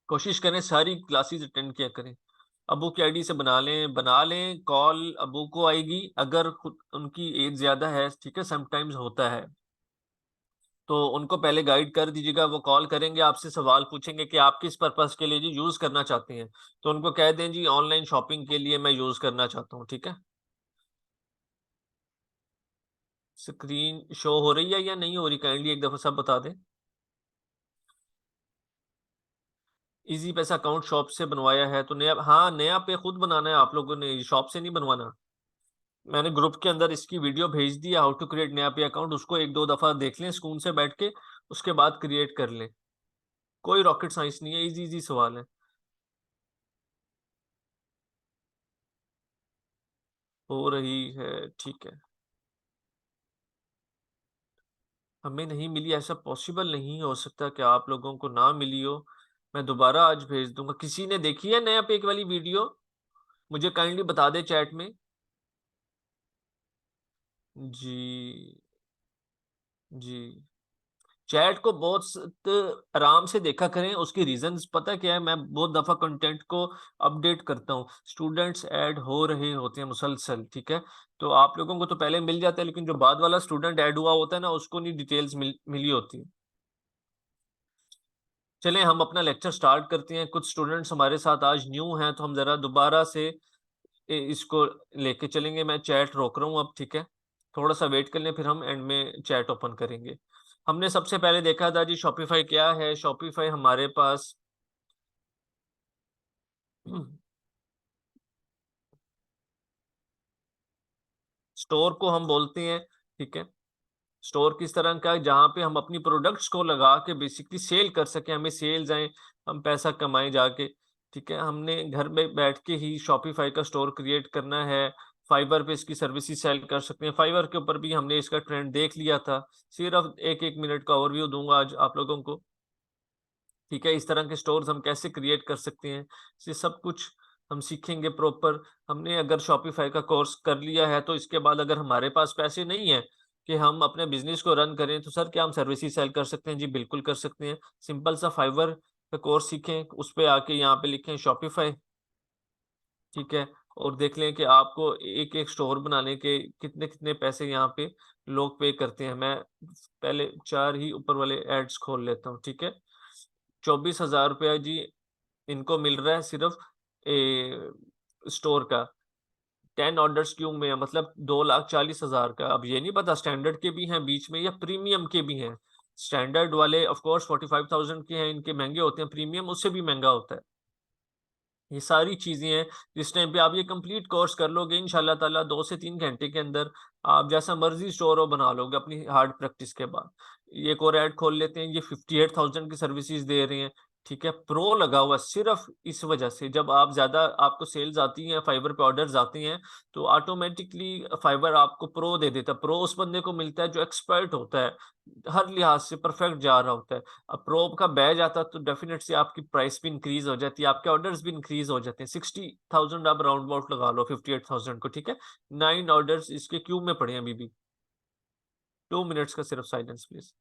कोशिश करें सारी क्लासेस अटेंड किया करें। अबू की आईडी से बना लें, कॉल अबू को आएगी अगर खुद उनकी एज ज्यादा है, ठीक है, समटाइम्स होता है। तो उनको पहले गाइड कर दीजिएगा, वो कॉल करेंगे, आपसे सवाल पूछेंगे कि आप किस पर्पस के लिए जी यूज करना चाहते हैं। तो उनको कह दें जी ऑनलाइन शॉपिंग के लिए मैं यूज करना चाहता हूँ, ठीक है। स्क्रीन शो हो रही है या नहीं हो रही, काइंडली एक दफा सब बता दें। इजी पैसा अकाउंट शॉप से बनवाया है तो नया, हाँ नया पे खुद बनाना है आप लोगों ने, शॉप से नहीं बनवाना। मैंने ग्रुप के अंदर इसकी वीडियो भेज दी, हाउ टू क्रिएट नया पे अकाउंट, उसको एक दो दफा देख लें सुकून से बैठ के, उसके बाद क्रिएट कर लें। कोई रॉकेट साइंस नहीं है, इजी इजी सवाल है। हो रही है, ठीक है। हमें नहीं मिली, ऐसा पॉसिबल नहीं हो सकता कि आप लोगों को ना मिली हो। मैं दोबारा आज भेज दूंगा। किसी ने देखी है नया पेक वाली वीडियो? मुझे काइंडली बता दे चैट में। जी। जी। चैट को बहुत आराम से देखा करें, उसकी रीजंस पता क्या है, मैं बहुत दफा कंटेंट को अपडेट करता हूँ, स्टूडेंट्स ऐड हो रहे होते हैं मुसलसल, ठीक है। तो आप लोगों को तो पहले मिल जाता है, लेकिन जो बाद वाला स्टूडेंट ऐड हुआ होता है ना, उसको नहीं डिटेल्स मिली होती। चलें हम अपना लेक्चर स्टार्ट करते हैं। कुछ स्टूडेंट्स हमारे साथ आज न्यू हैं, तो हम जरा दोबारा से इसको लेके चलेंगे। मैं चैट रोक रहा हूँ अब, ठीक है। थोड़ा सा वेट कर लें, फिर हम एंड में चैट ओपन करेंगे। हमने सबसे पहले देखा था जी शॉपिफाई क्या है। शॉपिफाई हमारे पास स्टोर को हम बोलते हैं, ठीक है। स्टोर किस तरह का है, जहाँ पे हम अपनी प्रोडक्ट्स को लगा के बेसिकली सेल कर सकें, हमें सेल्स आए, हम पैसा कमाएं जाके, ठीक है। हमने घर में बैठ के ही शॉपिफाई का स्टोर क्रिएट करना है। फाइवर पे इसकी सर्विसेज सेल कर सकते हैं। फाइवर के ऊपर भी हमने इसका ट्रेंड देख लिया था। सिर्फ एक एक मिनट का ओवरव्यू दूंगा आज आप लोगों को, ठीक है। इस तरह के स्टोर्स हम कैसे क्रिएट कर सकते हैं, ये सब कुछ हम सीखेंगे प्रॉपर। हमने अगर शॉपिफाई का कोर्स कर लिया है, तो इसके बाद अगर हमारे पास पैसे नहीं है कि हम अपने बिजनेस को रन करें, तो सर क्या हम सर्विसेज सेल कर सकते हैं? जी बिल्कुल कर सकते हैं। सिंपल सा फाइवर का कोर्स सीखें, उस पे आके यहाँ पे लिखें शॉपिफाई, ठीक है। और देख लें कि आपको एक एक स्टोर बनाने के कितने कितने पैसे यहाँ पे लोग पे करते हैं। मैं पहले चार ही ऊपर वाले एड्स खोल लेता हूँ, ठीक है। 24,000 रुपया जी इनको मिल रहा है सिर्फ स्टोर का। 10 ऑर्डर्स क्यों में है, मतलब 2,40,000 का। अब ये नहीं पता स्टैंडर्ड के भी हैं बीच में या प्रीमियम के भी हैं। स्टैंडर्ड वाले ऑफ कोर्स 45,000 के हैं, इनके महंगे होते हैं, प्रीमियम उससे भी महंगा होता है। ये सारी चीजें हैं। जिस टाइम पे आप ये कंप्लीट कोर्स कर लोगे, इंशाल्लाह ताला 2 से 3 घंटे के अंदर आप जैसा मर्जी स्टोर हो बना लोगे अपनी हार्ड प्रैक्टिस के बाद। ये एक और ऐड खोल लेते हैं, ये 58,000 की सर्विसेज दे रहे हैं, ठीक है। प्रो लगा हुआ है सिर्फ इस वजह से, जब आप ज्यादा आपको सेल्स आती हैं, फाइबर पे ऑर्डर्स आती हैं, तो ऑटोमेटिकली फाइबर आपको प्रो दे देता है। प्रो उस बंदे को मिलता है जो एक्सपर्ट होता है, हर लिहाज से परफेक्ट जा रहा होता है। अब प्रो का बैच आता तो डेफिनेट से आपकी प्राइस भी इंक्रीज हो जाती है, आपके ऑर्डर्स भी इंक्रीज हो जाते हैं। 60,000 आप राउंड अबाउट लगा लो 58,000 को, ठीक है। 9 ऑर्डर्स इसके क्यू में पड़े हैं अभी भी। 2 मिनट्स का सिर्फ साइलेंस प्लीज।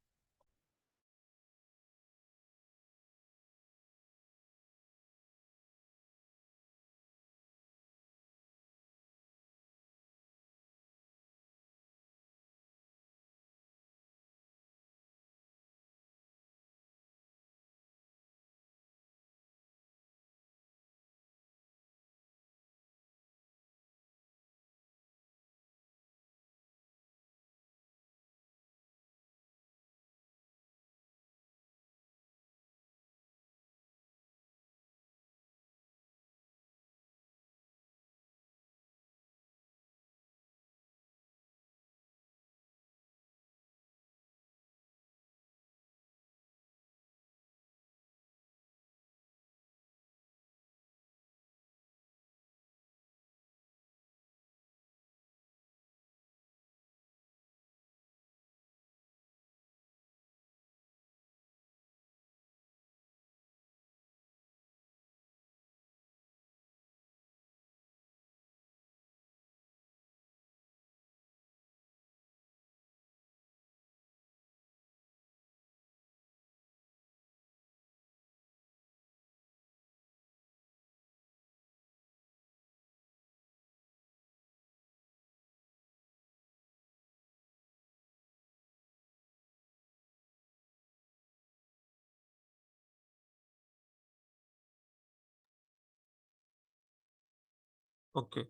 ओके,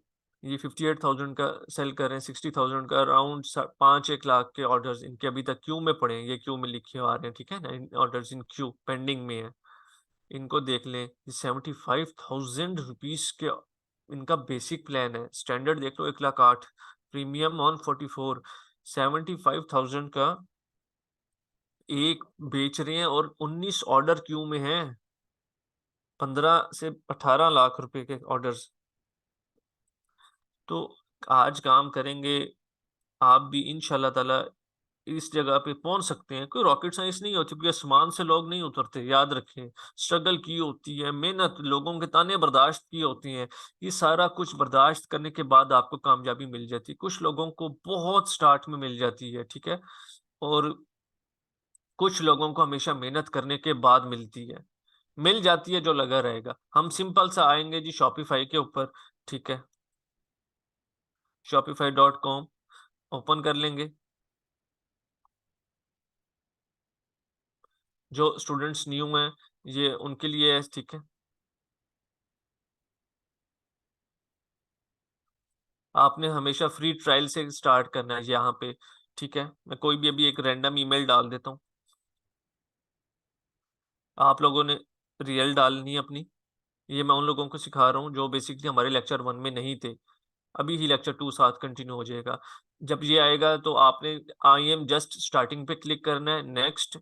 ये 58,000 का सेल कर रहे हैं, 60,000 का, अराउंड 5-1 लाख के ऑर्डर्स इनके अभी तक क्यू में पड़े हैं, ये क्यू में लिखे आ रहे हैं, ठीक है ना, ऑर्डर्स इन क्यू पेंडिंग में है। इनको देख लें, 75,000 रुपीज के इनका बेसिक प्लान है। स्टैंडर्ड देख लो 1,08,000, प्रीमियम ऑन 44, 75,000 का एक बेच रहे हैं और 19 ऑर्डर क्यू में है, 15 से 18 लाख रुपए के ऑर्डर्स। तो आज काम करेंगे, आप भी इंशाल्लाह ताला इस जगह पे पहुंच सकते हैं। कोई रॉकेट साइंस नहीं होती, क्योंकि आसमान से लोग नहीं उतरते, याद रखें। स्ट्रगल की होती है, मेहनत, लोगों के ताने बर्दाश्त की होती हैं। ये सारा कुछ बर्दाश्त करने के बाद आपको कामयाबी मिल जाती है। कुछ लोगों को बहुत स्टार्ट में मिल जाती है, ठीक है, और कुछ लोगों को हमेशा मेहनत करने के बाद मिलती है। मिल जाती है जो लगा रहेगा। हम सिंपल सा आएंगे जी शॉपिफाई के ऊपर, ठीक है, shopify.com ओपन कर लेंगे। जो स्टूडेंट्स न्यू हैं, ये उनके लिए है, ठीक है। आपने हमेशा फ्री ट्रायल से स्टार्ट करना है यहाँ पे, ठीक है। मैं कोई भी अभी एक रैंडम ईमेल डाल देता हूँ, आप लोगों ने रियल डालनी है अपनी। ये मैं उन लोगों को सिखा रहा हूँ जो बेसिकली हमारे लेक्चर 1 में नहीं थे। अभी ही लेक्चर 2 साथ कंटिन्यू हो जाएगा। जब ये आएगा तो आपने आई एम जस्ट स्टार्टिंग पे क्लिक करना है, नेक्स्ट।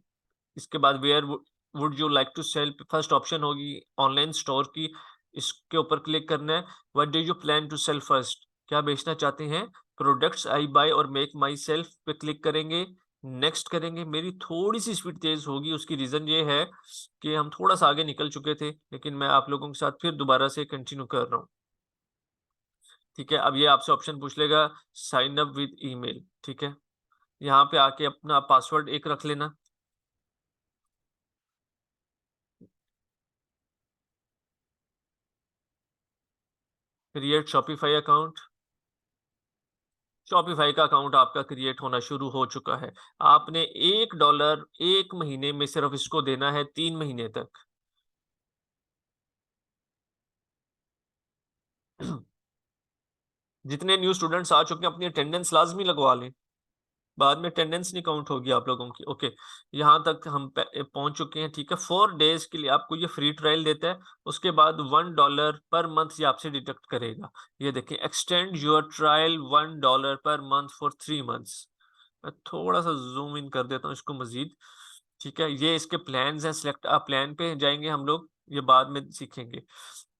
इसके बाद where would you like to sell, first option होगी ऑनलाइन स्टोर की, इसके ऊपर क्लिक करना है। What do you plan to sell first, क्या बेचना चाहते हैं, प्रोडक्ट्स आई बाय और मेक माई सेल्फ पे क्लिक करेंगे, नेक्स्ट करेंगे। मेरी थोड़ी सी स्पीड तेज होगी, उसकी रीजन ये है कि हम थोड़ा सा आगे निकल चुके थे, लेकिन मैं आप लोगों के साथ फिर दोबारा से कंटिन्यू कर रहा हूँ, ठीक है। अब ये आपसे ऑप्शन पूछ लेगा साइन अप विद ईमेल, ठीक है। यहाँ पे आके अपना पासवर्ड एक रख लेना। Create Shopify account. शॉपिफाई का अकाउंट आपका क्रिएट होना शुरू हो चुका है। आपने $1 एक महीने में सिर्फ इसको देना है, 3 महीने तक। जितने न्यू स्टूडेंट्स आ चुके हैं, अपनी अटेंडेंस लाजमी लगवा लें, बाद में अटेंडेंस नहीं काउंट होगी आप लोगों की। ओके, यहाँ तक हम पहुंच चुके हैं, ठीक है। 4 डेज के लिए आपको ये फ्री ट्रायल देता है, उसके बाद $1 पर मंथ ये आपसे डिडक्ट करेगा। ये देखें, extend your trial $1 per month for 3 months. मैं थोड़ा सा जूम इन कर देता हूँ इसको मजीद, ठीक है। ये इसके प्लान्स हैं, सिलेक्ट अ प्लान पे जाएंगे हम लोग, ये बाद में सीखेंगे।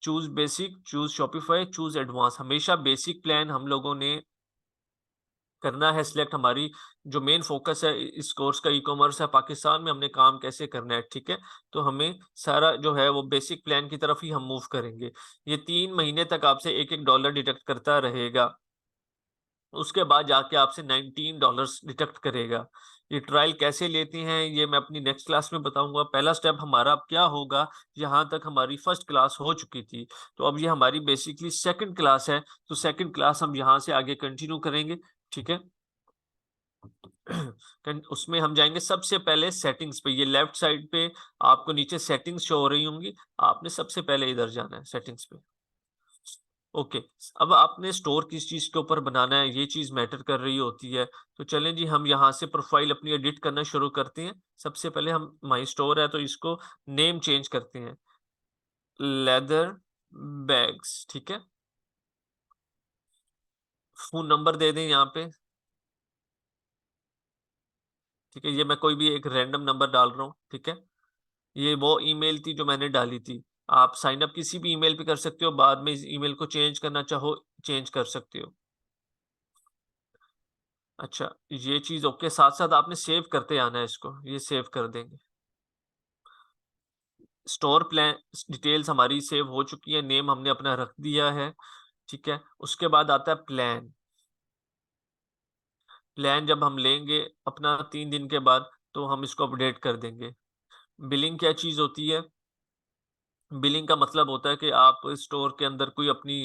Choose basic, choose Shopify, choose advance. हमेशा बेसिक प्लान हम लोगों ने करना है सिलेक्ट। हमारी जो मेन फोकस है इस कोर्स का, ई कॉमर्स है, पाकिस्तान में हमने काम कैसे करना है, ठीक है। तो हमें सारा जो है वो बेसिक प्लान की तरफ ही हम मूव करेंगे। ये 3 महीने तक आपसे $1 डिडक्ट करता रहेगा, उसके बाद जाके आपसे $19 डिडक्ट करेगा। ये ट्रायल कैसे लेते हैं ये मैं अपनी नेक्स्ट क्लास में बताऊंगा। पहला स्टेप हमारा अब क्या होगा, यहाँ तक हमारी फर्स्ट क्लास हो चुकी थी, तो अब ये हमारी बेसिकली सेकंड क्लास है। तो सेकंड क्लास हम यहाँ से आगे कंटिन्यू करेंगे, ठीक है। उसमें हम जाएंगे सबसे पहले सेटिंग्स पे, ये लेफ्ट साइड पे आपको नीचे सेटिंग्स शो हो रही होंगी, आपने सबसे पहले इधर जाना है सेटिंग्स पे। ओके, अब आपने स्टोर किस चीज के ऊपर बनाना है, ये चीज मैटर कर रही होती है। तो चलें जी, हम यहाँ से प्रोफाइल अपनी एडिट करना शुरू करते हैं। सबसे पहले हम माई स्टोर है तो इसको नेम चेंज करते हैं, लेदर बैग्स, ठीक है। फोन नंबर दे दें यहाँ पे, ठीक है। ये मैं कोई भी एक रैंडम नंबर डाल रहा हूँ, ठीक है। ये वो ईमेल थी जो मैंने डाली थी। आप साइन अप किसी भी ईमेल पे कर सकते हो, बाद में इस ईमेल को चेंज करना चाहो चेंज कर सकते हो। अच्छा, ये चीज ओके, साथ साथ आपने सेव करते आना है इसको, ये सेव कर देंगे। स्टोर प्लान डिटेल्स हमारी सेव हो चुकी है, नेम हमने अपना रख दिया है, ठीक है। उसके बाद आता है प्लान। प्लान जब हम लेंगे अपना 3 दिन के बाद, तो हम इसको अपडेट कर देंगे। बिलिंग क्या चीज होती है, बिलिंग का मतलब होता है कि आप स्टोर के अंदर कोई अपनी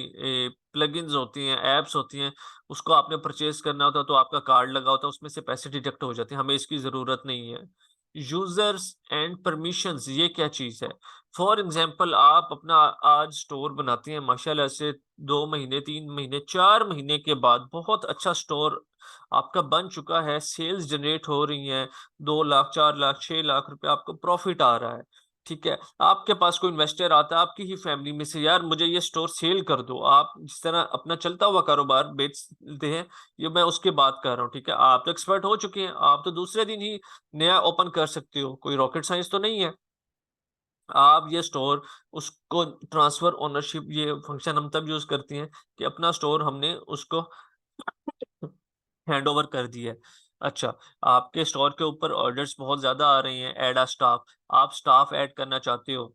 प्लगइन्स होती हैं, एप्स होती हैं, उसको आपने परचेज करना होता है, तो आपका कार्ड लगा होता है, उसमें से पैसे डिडक्ट हो जाते हैं, हमें इसकी ज़रूरत नहीं है। यूजर्स एंड परमिशंस, ये क्या चीज है? फॉर एग्जांपल, आप अपना आज स्टोर बनाते हैं माशाल्लाह से, 2 महीने, 3 महीने, 4 महीने के बाद बहुत अच्छा स्टोर आपका बन चुका है, सेल्स जनरेट हो रही हैं, 2 लाख, 4 लाख, 6 लाख रुपए आपको प्रॉफिट आ रहा है। ठीक है, आपके पास कोई इन्वेस्टर आता है आपकी ही फैमिली में से, यार मुझे ये स्टोर सेल कर दो, आप जिस तरह अपना चलता हुआ कारोबार बेचते हैं, ये मैं उसकी बात कर रहा हूँ। ठीक है, आप तो एक्सपर्ट हो चुके हैं, आप तो दूसरे दिन ही नया ओपन कर सकते हो, कोई रॉकेट साइंस तो नहीं है। आप ये स्टोर, उसको ट्रांसफर ओनरशिप, ये फंक्शन हम तब यूज करते हैं कि अपना स्टोर हमने उसको हैंड ओवर कर दिया है। अच्छा, आपके स्टोर के ऊपर ऑर्डर्स बहुत ज्यादा आ रही हैं, ऐड अ स्टाफ, आप स्टाफ ऐड करना चाहते हो,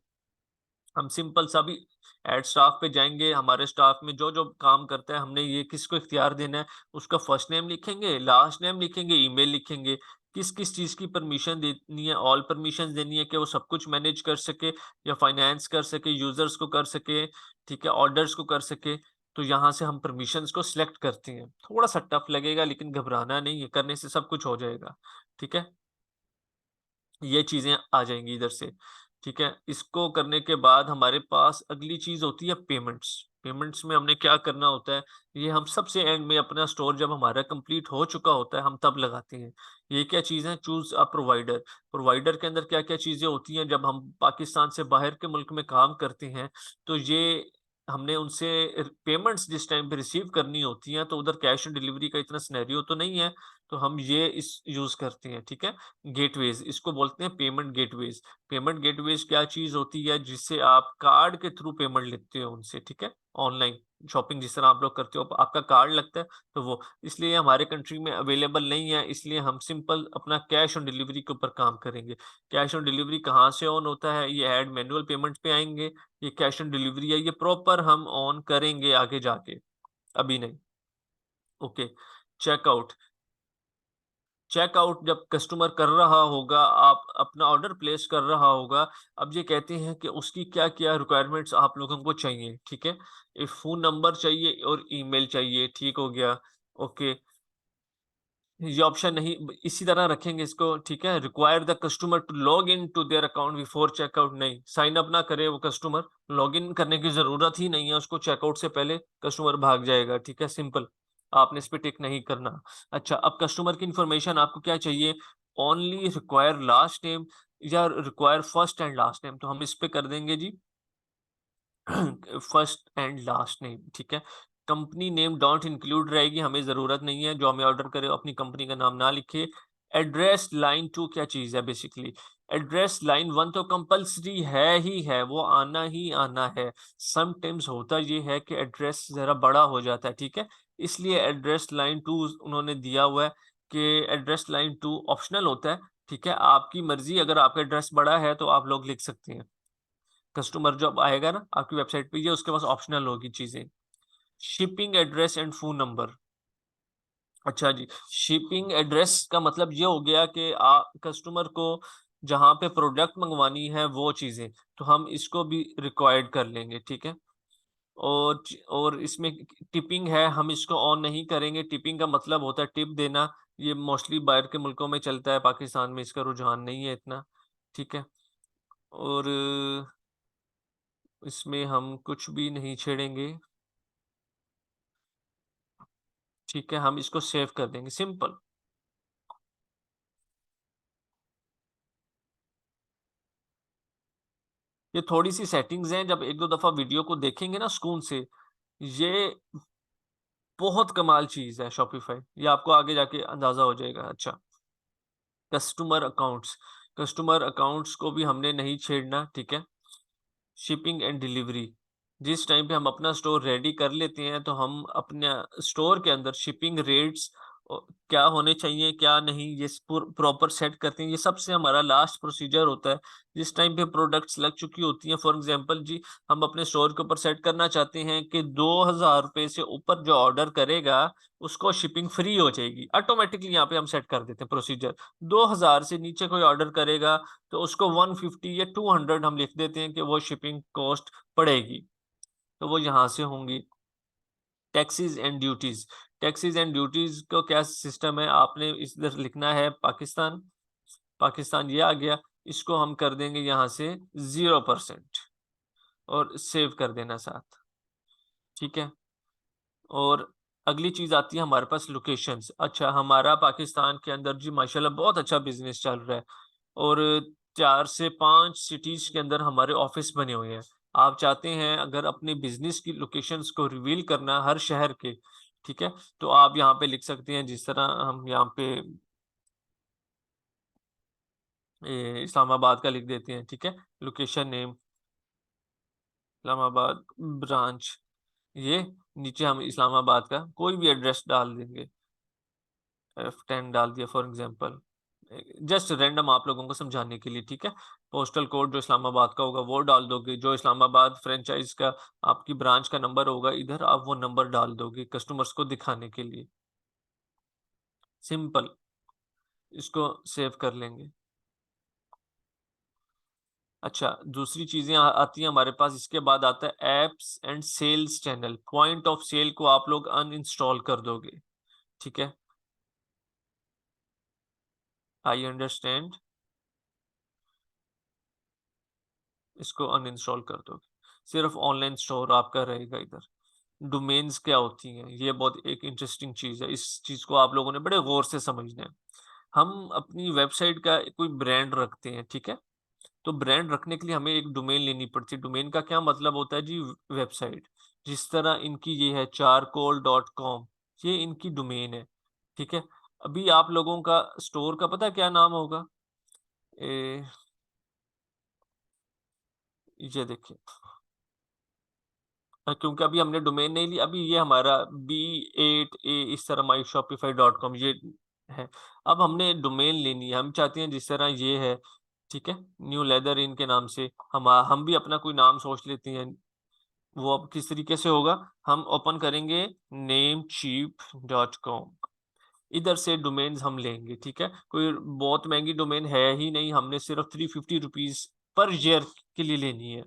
हम सिंपल सा भी एड स्टाफ पे जाएंगे, हमारे स्टाफ में जो जो काम करता है, हमने ये किसको इख्तियार देना है, उसका फर्स्ट नेम लिखेंगे, लास्ट नेम लिखेंगे, ईमेल लिखेंगे, किस किस चीज की परमिशन देनी है, ऑल परमिशन देनी है कि वो सब कुछ मैनेज कर सके, या फाइनेंस कर सके, यूजर्स को कर सके, ठीक है, ऑर्डर्स को कर सके। तो यहाँ से हम परमिशंस को सिलेक्ट करते हैं, थोड़ा सा टफ लगेगा लेकिन घबराना नहीं है, करने से सब कुछ हो जाएगा। ठीक है, ये चीजें आ जाएंगी इधर से। ठीक है, इसको करने के बाद हमारे पास अगली चीज होती है पेमेंट्स। पेमेंट्स में हमने क्या करना होता है, ये हम सबसे एंड में, अपना स्टोर जब हमारा कंप्लीट हो चुका होता है, हम तब लगाते हैं। ये क्या चीज है, चूज अ प्रोवाइडर। प्रोवाइडर के अंदर क्या क्या चीजें होती हैं, जब हम पाकिस्तान से बाहर के मुल्क में काम करते हैं, तो ये हमने उनसे पेमेंट्स जिस टाइम पे रिसीव करनी होती हैं, तो उधर कैश ऑन डिलीवरी का इतना सिनेरियो तो नहीं है, तो हम ये इस यूज करते हैं। ठीक है, गेटवेज, इसको बोलते हैं पेमेंट गेटवेज। पेमेंट गेटवेज क्या चीज होती है, जिससे आप कार्ड के थ्रू पेमेंट लेते हो उनसे। ठीक है, ऑनलाइन शॉपिंग जिस तरह आप लोग करते हो, आपका कार्ड लगता है, तो वो इसलिए हमारे कंट्री में अवेलेबल नहीं है, इसलिए हम सिंपल अपना कैश ऑन डिलीवरी के ऊपर काम करेंगे। कैश ऑन डिलीवरी कहाँ से ऑन होता है, ये ऐड मैनुअल पेमेंट पे आएंगे, ये कैश ऑन डिलीवरी है, ये प्रॉपर हम ऑन करेंगे आगे जाके, अभी नहीं। Okay, checkout. चेकआउट जब कस्टमर कर रहा होगा, आप अपना ऑर्डर प्लेस कर रहा होगा, अब ये कहते हैं कि उसकी क्या क्या रिक्वायरमेंट्स आप लोगों को चाहिए। ठीक है, एक फोन नंबर चाहिए और ईमेल चाहिए, ठीक हो गया। ओके, ये ऑप्शन नहीं, इसी तरह रखेंगे इसको। ठीक है, require the customer to log in to their account before checkout, नहीं, साइन अप ना करे वो कस्टमर, लॉग इन करने की जरूरत ही नहीं है उसको, चेकआउट से पहले कस्टमर भाग जाएगा। ठीक है, सिंपल, आपने इस पे टिक नहीं करना। अच्छा, अब कस्टमर की इंफॉर्मेशन आपको क्या चाहिए, ओनली रिक्वायर लास्ट नेम या require first and last name, तो हम इस पे कर देंगे जी फर्स्ट एंड लास्ट नेम। ठीक है, कंपनी नेम डोंट इंक्लूड रहेगी, हमें जरूरत नहीं है, जो हमें ऑर्डर करे अपनी कंपनी का नाम ना लिखे। एड्रेस लाइन 2 क्या चीज है, बेसिकली एड्रेस लाइन 1 तो कंपलसरी है ही है, वो आना ही आना है। समटाइम्स होता ये है कि एड्रेस जरा बड़ा हो जाता है। ठीक है, इसलिए एड्रेस लाइन 2 उन्होंने दिया हुआ है कि एड्रेस लाइन 2 ऑप्शनल होता है। ठीक है, आपकी मर्जी, अगर आपका एड्रेस बड़ा है तो आप लोग लिख सकते हैं, कस्टमर जब आएगा ना आपकी वेबसाइट पे, ये उसके पास ऑप्शनल होगी चीजें। Shipping address and phone number. अच्छा जी, शिपिंग एड्रेस का मतलब ये हो गया कि कस्टमर को जहाँ पे प्रोडक्ट मंगवानी है वो चीजें, तो हम इसको भी रिक्वायर्ड कर लेंगे। ठीक है, और इसमें टिपिंग है, हम इसको ऑन नहीं करेंगे। टिपिंग का मतलब होता है टिप देना, ये मोस्टली बाहर के मुल्कों में चलता है, पाकिस्तान में इसका रुझान नहीं है इतना। ठीक है, और इसमें हम कुछ भी नहीं छेड़ेंगे। ठीक है, हम इसको सेव कर देंगे, सिंपल। ये थोड़ी सी सेटिंग्स हैं, जब एक दो दफा वीडियो को देखेंगे ना सुकून से, ये बहुत कमाल चीज है शॉपिफाई, ये आपको आगे जाके अंदाजा हो जाएगा। अच्छा, कस्टमर अकाउंट्स, कस्टमर अकाउंट्स को भी हमने नहीं छेड़ना। ठीक है, शिपिंग एंड डिलीवरी, जिस टाइम पे हम अपना स्टोर रेडी कर लेते हैं, तो हम अपने स्टोर के अंदर शिपिंग रेट्स क्या होने चाहिए क्या नहीं, ये प्रॉपर सेट करते हैं। ये सबसे हमारा लास्ट प्रोसीजर होता है, जिस टाइम पे प्रोडक्ट्स लग चुकी होती हैं। फॉर एग्जांपल जी, हम अपने स्टोर के ऊपर सेट करना चाहते हैं कि 2,000 रुपये से ऊपर जो ऑर्डर करेगा उसको शिपिंग फ्री हो जाएगी, ऑटोमेटिकली यहाँ पे हम सेट कर देते हैं प्रोसीजर। 2,000 से नीचे कोई ऑर्डर करेगा तो उसको 150 या 200 हम लिख देते हैं कि वो शिपिंग कॉस्ट पड़ेगी, तो वो यहाँ से होंगी। Taxis and duties, taxis and duties को क्या सिस्टम है, आपने इधर लिखना है पाकिस्तान, पाकिस्तान ये आ गया, इसको हम कर देंगे यहाँ से 0% और सेव कर देना साथ, ठीक है। और अगली चीज आती है हमारे पास लोकेशंस। अच्छा, हमारा पाकिस्तान के अंदर जी माशाल्लाह बहुत अच्छा बिजनेस चल रहा है और 4 से 5 सिटीज के अंदर हमारे ऑफिस बने हुए हैं। आप चाहते हैं अगर अपने बिजनेस की लोकेशंस को रिवील करना हर शहर के, ठीक है, तो आप यहाँ पे लिख सकते हैं, जिस तरह हम यहाँ पे इस्लामाबाद का लिख देते हैं, ठीक है, लोकेशन नेम इस्लामाबाद ब्रांच, ये नीचे हम इस्लामाबाद का कोई भी एड्रेस डाल देंगे, F10 डाल दिया फॉर एग्जांपल, जस्ट रैंडम आप लोगों को समझाने के लिए, ठीक है। पोस्टल कोड जो इस्लामाबाद का होगा वो डाल दोगे, जो इस्लामाबाद फ्रेंचाइज का आपकी ब्रांच का नंबर होगा इधर आप वो नंबर डाल दोगे कस्टमर्स को दिखाने के लिए। सिंपल, इसको सेव कर लेंगे। अच्छा, दूसरी चीजें आती हैं हमारे पास, इसके बाद आता है apps and sales channel. Point of sale को आप लोग अनइंस्टॉल कर दोगे, ठीक है। आई अंडरस्टैंड, इसको अनइंस्टॉल कर दोगे, सिर्फ ऑनलाइन स्टोर आपका रहेगा इधर। डोमेन्स क्या होती हैं, ये बहुत एक इंटरेस्टिंग चीज है, इस चीज को आप लोगों ने बड़े गौर से समझना है। हम अपनी वेबसाइट का कोई ब्रांड रखते हैं, ठीक है, तो ब्रांड रखने के लिए हमें एक डोमेन लेनी पड़ती है। डोमेन का क्या मतलब होता है जी, वेबसाइट। जिस तरह इनकी ये है charcoal.com, ये इनकी डोमेन है, ठीक है। अभी आप लोगों का स्टोर का पता है क्या नाम होगा? ये देखिए, क्योंकि अभी हमने डोमेन नहीं ली, अभी ये हमारा B8A इस तरह myshopify.com ये है। अब हमने डोमेन लेनी है, हम चाहते हैं जिस तरह ये है, ठीक है, न्यू लेदर इन के नाम से हम भी अपना कोई नाम सोच लेते हैं। वो अब किस तरीके से होगा, हम ओपन करेंगे namecheap.com, इधर से डोमेन्स हम लेंगे, ठीक है। कोई बहुत महंगी डोमेन है ही नहीं, हमने सिर्फ 350 रुपीज पर ईयर के लिए लेनी है।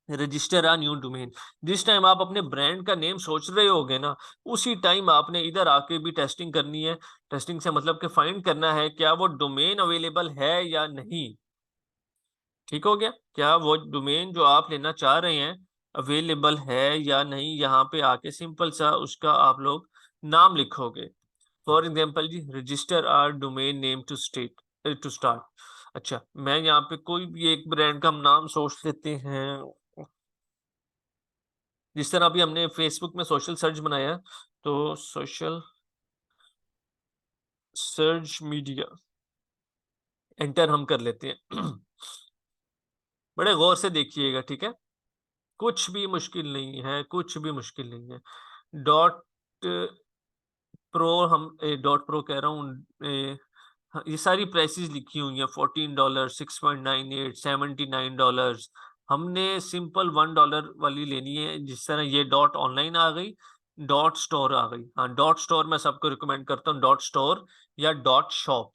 रजिस्टर आ न्यू डोमेन, जिस टाइम आप अपने ब्रांड का नेम सोच रहे होगे ना, उसी टाइम आपने इधर आके भी टेस्टिंग करनी है। टेस्टिंग से मतलब कि फाइंड करना है क्या वो डोमेन अवेलेबल है या नहीं। ठीक हो गया, क्या वो डोमेन जो आप लेना चाह रहे हैं अवेलेबल है या नहीं, यहाँ पे आके सिंपल सा उसका आप लोग नाम लिखोगे। फॉर एग्जाम्पल जी, register our domain name to start. अच्छा, मैं यहाँ पे कोई भी एक ब्रांड का हम नाम सोच लेते हैं, जिस तरह अभी हमने फेसबुक में सोशल सर्च बनाया, तो सोशल सर्च मीडिया एंटर हम कर लेते हैं। बड़े गौर से देखिएगा, ठीक है, कुछ भी मुश्किल नहीं है, कुछ भी मुश्किल नहीं है। डॉट प्रो, हम डॉट प्रो कह रहा हूँ, हाँ, ये सारी प्राइसेस लिखी हुई हैं, $14, 6.98, $79। हमने सिंपल $1 वाली लेनी है, जिस तरह ये डॉट ऑनलाइन आ गई, डॉट स्टोर आ गई। हाँ, डॉट स्टोर मैं सबको रिकमेंड करता हूँ, डॉट स्टोर या डॉट शॉप।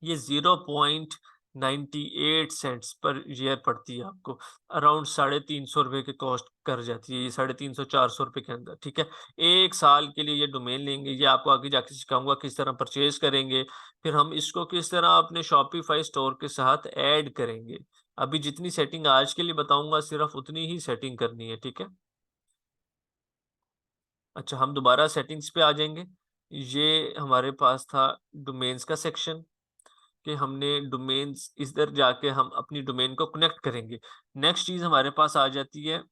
ये 0.98 पर ईयर पड़ती है आपको, अराउंड ₹350 के कॉस्ट कर जाती है ये, 350-400 रुपए के अंदर, ठीक है। 1 साल के लिए ये डोमेन लेंगे, ये आपको आगे जाके सिखाऊंगा किस तरह परचेज करेंगे, फिर हम इसको किस तरह अपने शॉपिफाई स्टोर के साथ ऐड करेंगे। अभी जितनी सेटिंग आज के लिए बताऊंगा सिर्फ उतनी ही सेटिंग करनी है, ठीक है। अच्छा, हम दोबारा सेटिंग्स पे आ जाएंगे। ये हमारे पास था डोमेन्स का सेक्शन, कि हमने डोमेन्स इधर जाके हम अपनी डोमेन को कनेक्ट करेंगे। नेक्स्ट चीज हमारे पास आ जाती है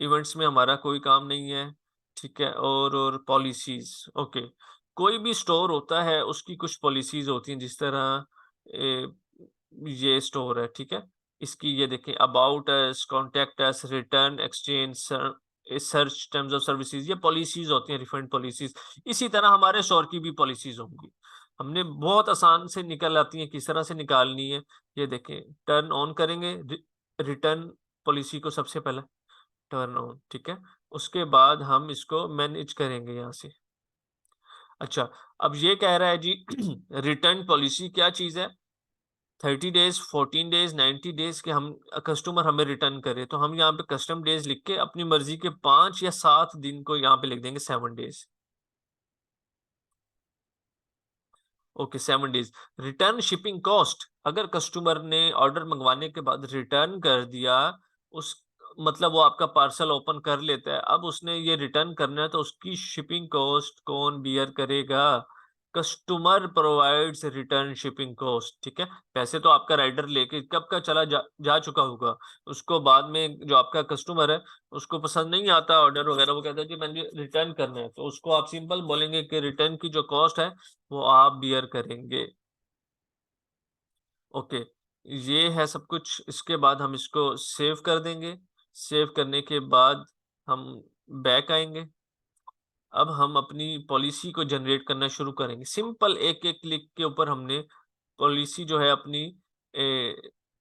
इवेंट्स में हमारा कोई काम नहीं है, ठीक है, और पॉलिसीज। ओके, कोई भी स्टोर होता है उसकी कुछ पॉलिसीज होती हैं, जिस तरह ए, ये स्टोर है, ठीक है, इसकी ये देखें, about us, contact us, return, exchange, search, terms of services, ये पॉलिसीज होती हैं, रिफंड पॉलिसीज। इसी तरह हमारे स्टोर की भी पॉलिसीज होंगी, हमने बहुत आसान से निकल आती हैं, किस तरह से निकालनी है। ये देखें, टर्न ऑन करेंगे रिटर्न पॉलिसी को, सबसे पहले टर्न ऑन, ठीक है, उसके बाद हम इसको मैनेज करेंगे यहाँ से। अच्छा, अब ये कह रहा है जी रिटर्न पॉलिसी क्या चीज है, 30 डेज, 14 डेज, 90 डेज के हम कस्टमर हमें रिटर्न करे, तो हम यहाँ पे कस्टम डेज लिख के अपनी मर्जी के 5 या 7 दिन को यहाँ पे लिख देंगे 7 days. Okay, 7 days. Return shipping cost, अगर कस्टमर ने ऑर्डर मंगवाने के बाद रिटर्न कर दिया, उस मतलब वो आपका पार्सल ओपन कर लेता है, अब उसने ये रिटर्न करना है, तो उसकी शिपिंग कॉस्ट कौन बियर करेगा? Customer provides return shipping cost, ठीक है। पैसे तो आपका राइडर लेके कब का चला जा चुका होगा, उसको बाद में जो आपका कस्टमर है, उसको पसंद नहीं आता ऑर्डर वगैरह, वो कहता है कि मैंने रिटर्न करना है, तो उसको आप सिंपल बोलेंगे कि रिटर्न की जो कॉस्ट है वो आप बियर करेंगे। ओके, ये है सब कुछ। इसके बाद हम इसको सेव कर देंगे। सेव करने के बाद हम बैक आएंगे। अब हम अपनी पॉलिसी को जनरेट करना शुरू करेंगे। सिंपल एक एक क्लिक के ऊपर हमने पॉलिसी जो है अपनी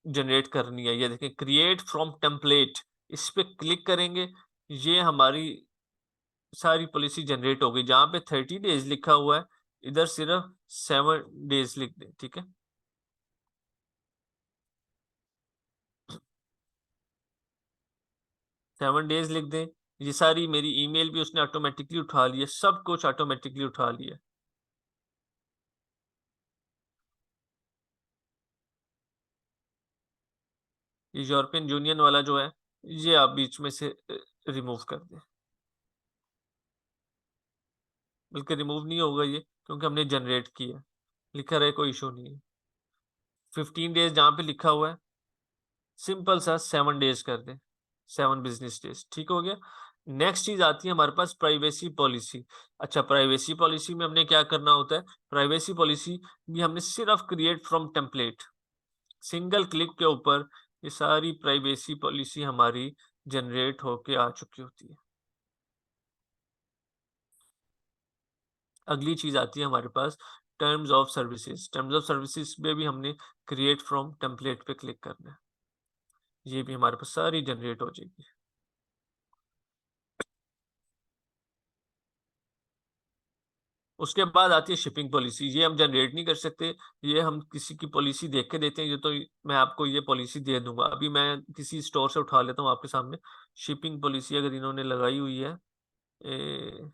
जनरेट करनी है। ये देखें, क्रिएट फ्रॉम टेम्पलेट, इस पे क्लिक करेंगे, ये हमारी सारी पॉलिसी जनरेट हो गई। जहां पे 30 डेज लिखा हुआ है, इधर सिर्फ 7 डेज लिख दें, ठीक है। 7 डेज लिख दें। ये सारी मेरी ईमेल भी उसने ऑटोमेटिकली उठा ली है, सब कुछ ऑटोमेटिकली उठा लिया। ये यूरोपियन यूनियन वाला जो है, ये आप बीच में से रिमूव कर दें। बल्कि रिमूव नहीं होगा ये, क्योंकि हमने जनरेट किया। लिखा रहे, कोई इशू नहीं है। 15 डेज जहाँ पे लिखा हुआ है, सिंपल सा 7 डेज कर दें। 7 बिजनेस डेज, ठीक हो गया। नेक्स्ट चीज आती है हमारे पास, प्राइवेसी पॉलिसी। अच्छा, प्राइवेसी पॉलिसी में हमने क्या करना होता है? प्राइवेसी पॉलिसी भी हमने सिर्फ create from template, single click के ऊपर ये सारी प्राइवेसी पॉलिसी हमारी जनरेट होके आ चुकी होती है। अगली चीज आती है हमारे पास, terms of services. Terms of services में भी हमने क्रिएट फ्रॉम टेम्पलेट पे क्लिक करना है, ये भी हमारे पास सारी जनरेट हो जाएगी। उसके बाद आती है शिपिंग पॉलिसी। ये हम जनरेट नहीं कर सकते, ये हम किसी की पॉलिसी देख के देते हैं। ये तो मैं आपको ये पॉलिसी दे दूंगा, अभी मैं किसी स्टोर से उठा लेता हूँ आपके सामने। शिपिंग पॉलिसी अगर इन्होंने लगाई हुई है, ए,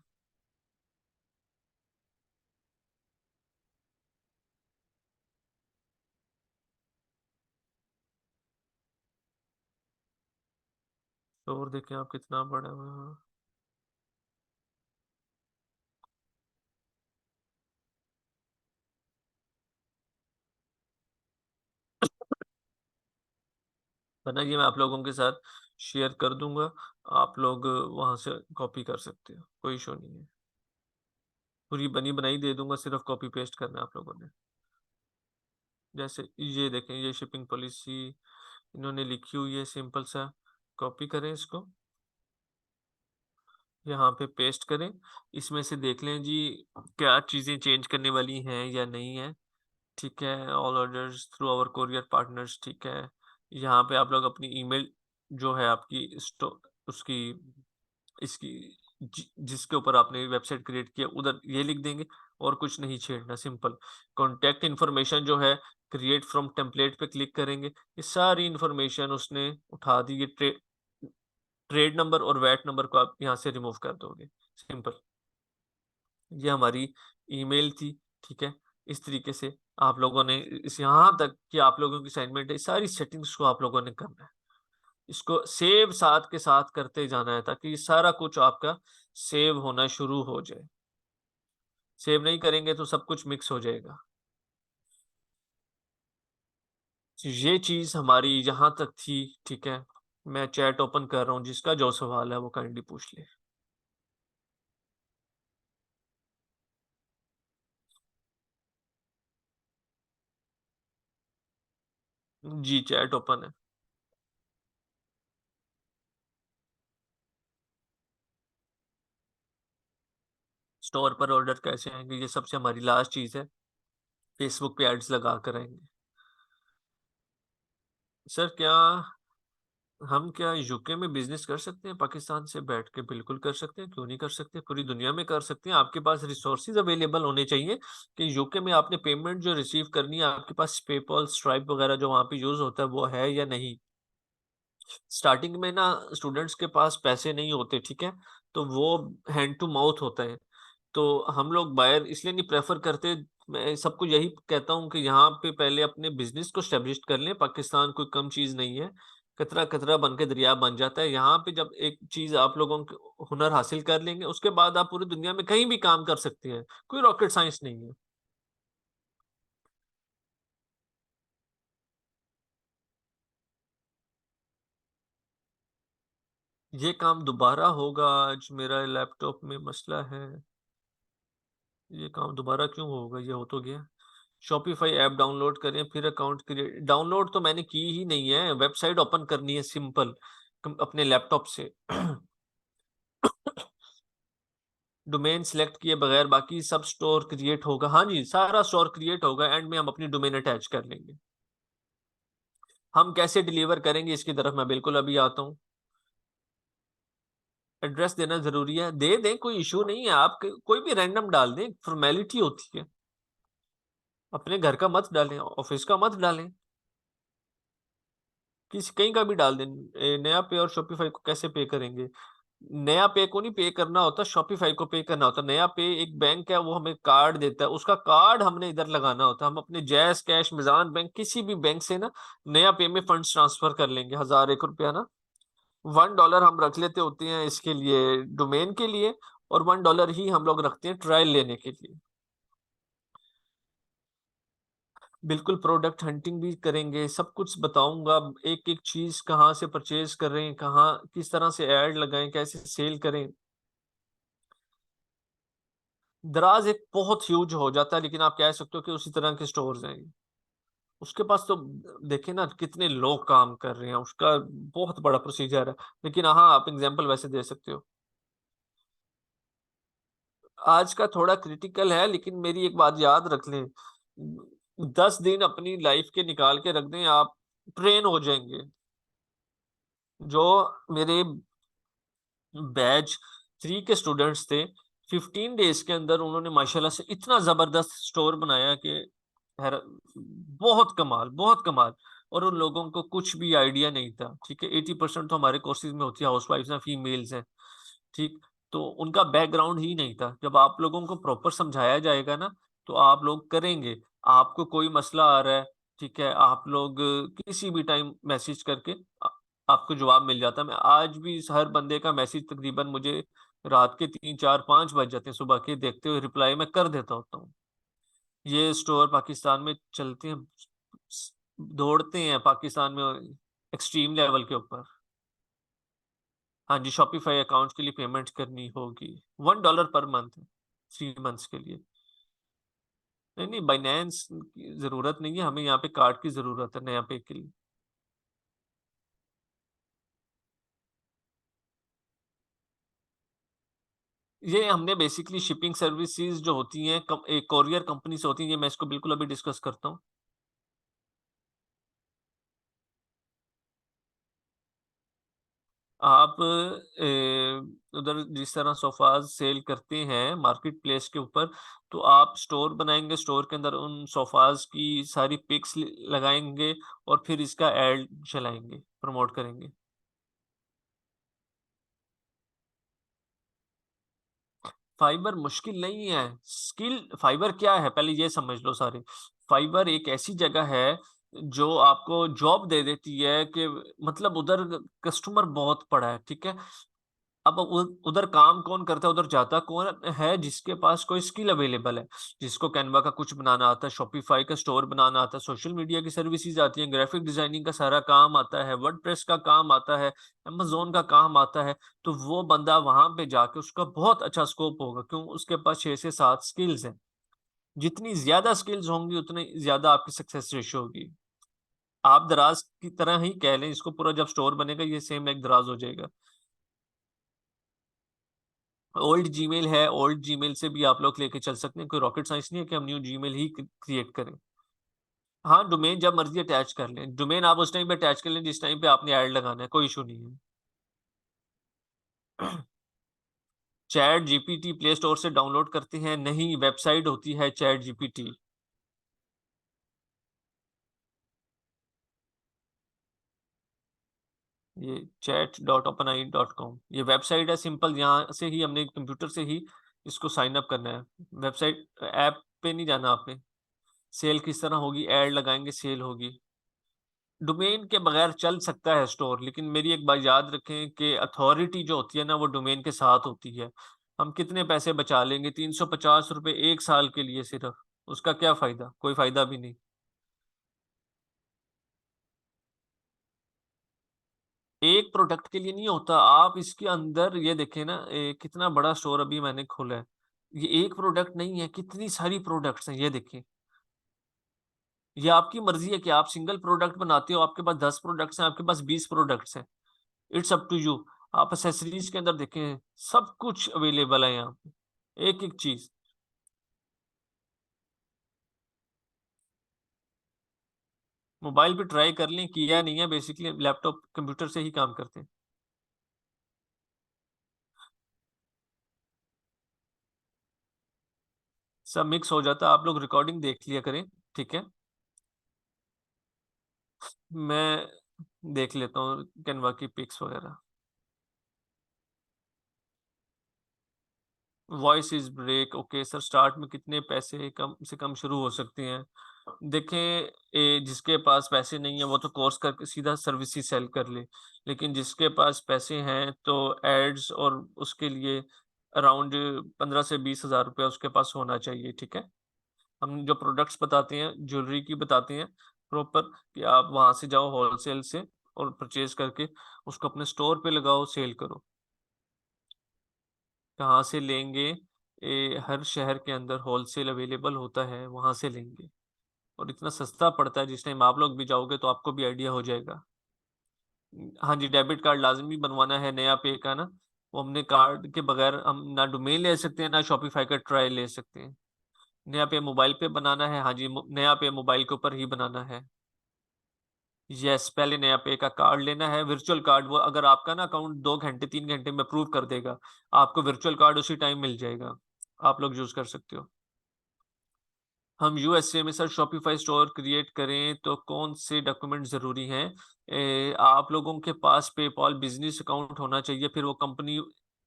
स्टोर देखें आप कितना बड़ा है। वरना ये मैं आप लोगों के साथ शेयर कर दूंगा, आप लोग वहां से कॉपी कर सकते हो, कोई इशू नहीं है। पूरी बनी बनाई दे दूंगा, सिर्फ कॉपी पेस्ट करना है आप लोगों ने। जैसे ये देखें, ये शिपिंग पॉलिसी इन्होंने लिखी हुई है, सिंपल सा कॉपी करें इसको, यहाँ पे पेस्ट करें। इसमें से देख लें जी क्या चीज़ें चेंज करने वाली हैं या नहीं है, ठीक है। All orders through our courier partners, ठीक है। यहाँ पे आप लोग अपनी ईमेल जो है आपकी उसकी इसकी जिसके ऊपर आपने वेबसाइट क्रिएट किया, उधर ये लिख देंगे, और कुछ नहीं छेड़ना, सिंपल। कॉन्टैक्ट इन्फॉर्मेशन जो है, क्रिएट फ्रॉम टेम्पलेट पे क्लिक करेंगे, ये सारी इन्फॉर्मेशन उसने उठा दी। ये ट्रेड नंबर और वैट नंबर को आप यहाँ से रिमूव कर दोगे, सिंपल। ये हमारी ईमेल थी, ठीक है। इस तरीके से आप लोगों ने इस यहाँ तक कि आप लोगों की असाइनमेंट है, सारी सेटिंग्स को आप लोगों ने करना है। इसको सेव साथ के साथ करते जाना है, ताकि ये सारा कुछ आपका सेव होना शुरू हो जाए। सेव नहीं करेंगे तो सब कुछ मिक्स हो जाएगा। तो ये चीज हमारी यहाँ तक थी, ठीक है। मैं चैट ओपन कर रहा हूँ, जिसका जो सवाल है वो काइंडली पूछ ले। जी, चैट ओपन है। स्टोर पर ऑर्डर कैसे आएंगे, ये सबसे हमारी लास्ट चीज है। फेसबुक पे एड्स लगा कर आएंगे। सर, क्या यूके में बिजनेस कर सकते हैं पाकिस्तान से बैठ के? बिल्कुल कर सकते हैं, क्यों नहीं कर सकते, पूरी दुनिया में कर सकते हैं। आपके पास रिसोर्सेज अवेलेबल होने चाहिए कि यूके में आपने पेमेंट जो रिसीव करनी है, आपके पास पेपॉल, स्ट्राइप वगैरह जो वहाँ पे यूज होता है वो है या नहीं। स्टार्टिंग में ना स्टूडेंट्स के पास पैसे नहीं होते, ठीक है, तो वो हैंड टू माउथ होता है। तो हम लोग बायर इसलिए नहीं प्रेफर करते, मैं सबको यही कहता हूँ कि यहाँ पे पहले अपने बिजनेस को स्टेब्लिश कर लें। पाकिस्तान कोई कम चीज नहीं है, कतरा कतरा बन के दरिया बन जाता है। यहाँ पे जब एक चीज आप लोगों के हुनर हासिल कर लेंगे, उसके बाद आप पूरी दुनिया में कहीं भी काम कर सकते हैं। कोई रॉकेट साइंस नहीं है। ये काम दोबारा होगा, आज मेरा लैपटॉप में मसला है। ये काम दोबारा क्यों होगा, ये हो तो गया। शॉपिफाई ऐप डाउनलोड करें, फिर अकाउंट क्रिएट। डाउनलोड तो मैंने की ही नहीं है, वेबसाइट ओपन करनी है सिंपल अपने लैपटॉप से। डोमेन सिलेक्ट किए बगैर बाकी सब स्टोर क्रिएट होगा। हाँ जी, सारा स्टोर क्रिएट होगा, एंड में हम अपनी डोमेन अटैच कर लेंगे। हम कैसे डिलीवर करेंगे इसकी तरफ मैं बिल्कुल अभी आता हूँ। एड्रेस देना जरूरी है, दे दें, कोई इशू नहीं है। आप कोई भी रैंडम डाल दें, फॉर्मेलिटी होती है। अपने घर का मत डालें, ऑफिस का मत डालें, किसी कहीं का भी डाल दें। नया पे और शॉपिफाई को कैसे पे करेंगे? नया पे को नहीं पे करना होता, शॉपिफाई को पे करना होता। नया पे एक बैंक है, वो हमें कार्ड देता है, उसका कार्ड हमने इधर लगाना होता है। हम अपने जैस कैश मिजान बैंक किसी भी बैंक से ना नया पे में फंड्स ट्रांसफर कर लेंगे, 1001 रुपया ना। $1 हम रख लेते होते हैं इसके लिए, डोमेन के लिए। और $1 ही हम लोग रखते हैं ट्रायल लेने के लिए। बिल्कुल, प्रोडक्ट हंटिंग भी करेंगे, सब कुछ बताऊंगा। एक एक चीज कहाँ से परचेज कर रहे हैं, कहाँ किस तरह से ऐड लगाएं, कैसे सेल करें। दराज एक बहुत ह्यूज हो जाता है, लेकिन आप कह सकते हो कि उसी तरह के स्टोर्स हैं। उसके पास तो देखिए ना कितने लोग काम कर रहे हैं, उसका बहुत बड़ा प्रोसीजर है। लेकिन हाँ, आप एग्जांपल वैसे दे सकते हो। आज का थोड़ा क्रिटिकल है, लेकिन मेरी एक बात याद रख लें। 10 दिन अपनी लाइफ के निकाल के रख दें, आप ट्रेन हो जाएंगे। जो मेरे बैच 3 के स्टूडेंट्स थे, 15 डेज के अंदर उन्होंने माशाल्लाह से इतना जबरदस्त स्टोर बनाया कि बहुत कमाल, बहुत कमाल। और उन लोगों को कुछ भी आइडिया नहीं था। ठीक है, 80% तो हमारे कोर्सेज में होती है हाउस वाइफ हैं, फीमेल्स हैं। ठीक, तो उनका बैकग्राउंड ही नहीं था। जब आप लोगों को प्रॉपर समझाया जाएगा ना, तो आप लोग करेंगे। आपको कोई मसला आ रहा है, ठीक है, आप लोग किसी भी टाइम मैसेज करके आपको जवाब मिल जाता है। मैं आज भी इस हर बंदे का मैसेज तकरीबन मुझे रात के 3 4 5 बज जाते हैं, सुबह के देखते हुए रिप्लाई मैं कर देता होता हूँ। ये स्टोर पाकिस्तान में चलते हैं, दौड़ते हैं पाकिस्तान में एक्सट्रीम लेवल के ऊपर। हाँ जी, शॉपिफाई अकाउंट के लिए पेमेंट करनी होगी, $1 पर मंथ, 3 मंथ्स के लिए। नहीं नहीं, बाइनेंस की जरूरत नहीं है हमें, यहाँ पे कार्ड की जरूरत है नया पे के लिए। ये हमने बेसिकली शिपिंग सर्विसेज जो होती हैं, एक कोरियर कंपनी से होती है, ये मैं इसको बिल्कुल अभी डिस्कस करता हूँ। आप उधर जिस तरह सोफाज सेल करते हैं मार्केट प्लेस के ऊपर, तो आप स्टोर बनाएंगे, स्टोर के अंदर उन सोफाज की सारी पिक्स लगाएंगे, और फिर इसका एड चलाएंगे, प्रमोट करेंगे। फाइबर मुश्किल नहीं है, स्किल। फाइबर क्या है पहले ये समझ लो सारे। फाइबर एक ऐसी जगह है जो आपको जॉब दे देती है कि मतलब उधर कस्टमर बहुत पड़ा है, ठीक है। अब उधर काम कौन करता है, उधर जाता कौन है? जिसके पास कोई स्किल अवेलेबल है, जिसको कैनवा का कुछ बनाना आता है, शॉपिफाई का स्टोर बनाना आता है, सोशल मीडिया की सर्विसेज आती हैं, ग्राफिक डिजाइनिंग का सारा काम आता है, वर्डप्रेस का काम आता है, अमेजोन का काम आता है। तो वो बंदा वहां पे जाके उसका बहुत अच्छा स्कोप होगा, क्यों? उसके पास 6 से 7 स्किल्स हैं। जितनी ज्यादा स्किल्स होंगी उतनी ज्यादा आपकी सक्सेस रेशियो होगी। आप दराज की तरह ही कह लें इसको, पूरा जब स्टोर बनेगा ये सेम एक दराज हो जाएगा। ओल्ड जीमेल है, ओल्ड जीमेल से भी आप लोग लेके चल सकते हैं, कोई रॉकेट साइंस नहीं है कि हम न्यू जीमेल ही क्रिएट करें। हाँ, डोमेन जब मर्जी अटैच कर लें, डोमेन आप उस टाइम पे अटैच कर लें जिस टाइम पे आपने ऐड लगाना है, कोई इशू नहीं है। चैट जीपीटी प्ले स्टोर से डाउनलोड करते हैं? नहीं, वेबसाइट होती है चैट जीपीटी। ये chat.openai.com ये वेबसाइट है, सिंपल। यहाँ से ही हमने कंप्यूटर से ही इसको साइन अप करना है। वेबसाइट ऐप पे नहीं जाना आपने। सेल किस तरह होगी, एड लगाएंगे, सेल होगी। डोमेन के बगैर चल सकता है स्टोर, लेकिन मेरी एक बात याद रखें कि अथॉरिटी जो होती है ना वो डोमेन के साथ होती है। हम कितने पैसे बचा लेंगे, 350 रुपये 1 साल के लिए सिर्फ, उसका क्या फायदा, कोई फायदा भी नहीं। एक प्रोडक्ट के लिए नहीं होता, आप इसके अंदर ये देखें ना, कितना बड़ा स्टोर अभी मैंने खोला है। ये एक प्रोडक्ट नहीं है, कितनी सारी प्रोडक्ट्स हैं, ये देखें। ये आपकी मर्जी है कि आप सिंगल प्रोडक्ट बनाते हो, आपके पास 10 प्रोडक्ट्स हैं, आपके पास 20 प्रोडक्ट्स हैं, इट्स अप टू यू। आप एसेसरीज के अंदर देखें, सब कुछ अवेलेबल है यहाँ पे, एक एक चीज। मोबाइल पे ट्राई कर लें, किया नहीं है, बेसिकली लैपटॉप कंप्यूटर से ही काम करते हैं। सब मिक्स हो जाता है, आप लोग रिकॉर्डिंग देख लिया करें, ठीक है। मैं देख लेता हूँ कैनवा की पिक्स वगैरह। Voice is break, okay sir, start में कितने पैसे कम से कम शुरू हो सकते हैं? देखें, जिसके पास पैसे नहीं है वो तो कोर्स करके सीधा सर्विस ही सेल कर ले, लेकिन जिसके पास पैसे हैं तो एड्स और उसके लिए अराउंड 15 से 20 हज़ार रुपया उसके पास होना चाहिए, ठीक है। हम जो प्रोडक्ट्स बताते हैं, ज्वेलरी की बताते हैं प्रॉपर, कि आप वहां से जाओ होलसेल से और परचेज करके उसको अपने स्टोर पे लगाओ, सेल करो। कहाँ से लेंगे? हर शहर के अंदर होलसेल अवेलेबल होता है, वहां से लेंगे। और इतना सस्ता पड़ता है, जिस टाइम आप लोग भी जाओगे तो आपको भी आइडिया हो जाएगा। हाँ जी, डेबिट कार्ड लाजमी बनवाना है, नया पे का ना। वो हमने कार्ड के बगैर हम ना डोमेन ले सकते हैं, ना शॉपिफाई का ट्रायल ले सकते हैं। नया पे मोबाइल पे बनाना है, हाँ जी, नया पे मोबाइल के ऊपर ही बनाना है। यस, पहले नया पे का कार्ड लेना है, वर्चुअल कार्ड। वो अगर आपका ना अकाउंट 2 घंटे 3 घंटे में अप्रूव कर देगा, आपको वर्चुअल कार्ड उसी टाइम मिल जाएगा, आप लोग यूज कर सकते हो। हम यूएसए में सर शॉपिफाई स्टोर क्रिएट करें तो कौन से डॉक्यूमेंट ज़रूरी हैं? आप लोगों के पास पेपॉल बिजनेस अकाउंट होना चाहिए, फिर वो कंपनी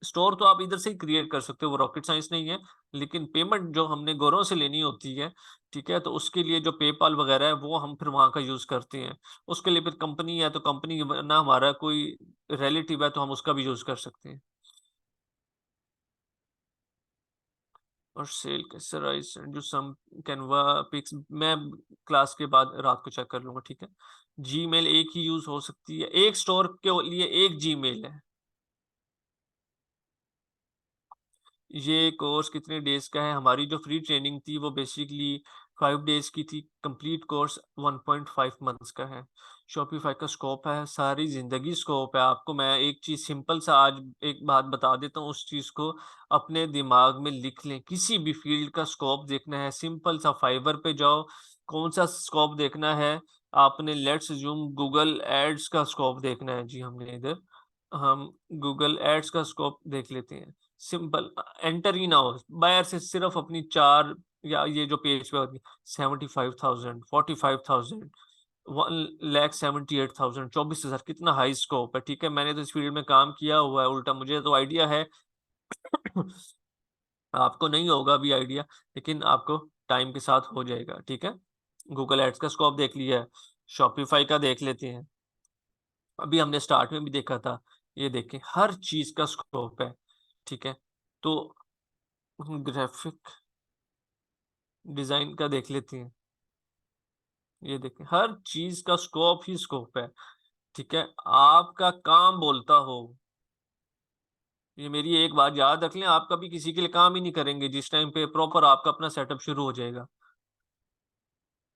स्टोर तो आप इधर से ही क्रिएट कर सकते हो, वो रॉकेट साइंस नहीं है। लेकिन पेमेंट जो हमने गोरों से लेनी होती है, ठीक है, तो उसके लिए जो पेपॉल वगैरह है वो हम फिर वहाँ का यूज़ करते हैं। उसके लिए फिर कंपनी है तो कंपनी, ना हमारा कोई रिलेटिव है तो हम उसका भी यूज़ कर सकते हैं। और सेल कैसे राइस जो सम कैनवा पिक्स, मैं क्लास के बाद रात को चेक कर लूंगा, ठीक है। जीमेल एक ही यूज हो सकती है, एक स्टोर के लिए एक जीमेल है। ये कोर्स कितने डेज का है? हमारी जो फ्री ट्रेनिंग थी वो बेसिकली 5 डेज की थी, कंप्लीट कोर्स 1.5 मंथ्स का है। शॉपिफाई का स्कोप है, सारी जिंदगी स्कोप है। आपको मैं एक चीज सिंपल सा आज एक बात बता देता हूँ, उस चीज को अपने दिमाग में लिख लें। किसी भी फील्ड का स्कोप देखना है, सिंपल सा फाइवर पे जाओ। कौन सा स्कोप देखना है आपने? लेट्स जूम गूगल एड्स का स्कोप देखना है जी, हमने इधर हम गूगल एड्स का स्कोप देख लेते हैं। सिंपल, एंटर ही ना हो, बायर से सिर्फ अपनी चार, या ये जो पेज पे होती है, 75,000, 45,000, 1,78,000, 24,000, कितना हाई स्कोप है, ठीक है। मैंने तो इस फील्ड में काम किया हुआ है, उल्टा मुझे तो आइडिया है। आपको नहीं होगा भी आइडिया, लेकिन आपको टाइम के साथ हो जाएगा, ठीक है। गूगल एड्स का स्कोप देख लिया है, शॉपिफाई का देख लेते हैं। अभी हमने स्टार्ट में भी देखा था, ये देखें, हर चीज का स्कोप है, ठीक है। तो ग्राफिक डिजाइन का देख लेते हैं, ये देखें, हर चीज का स्कोप ही स्कोप है, ठीक है। आपका काम बोलता हो, ये मेरी एक बात याद रख लें, आप कभी किसी के लिए काम ही नहीं करेंगे जिस टाइम पे प्रॉपर आपका अपना सेटअप शुरू हो जाएगा।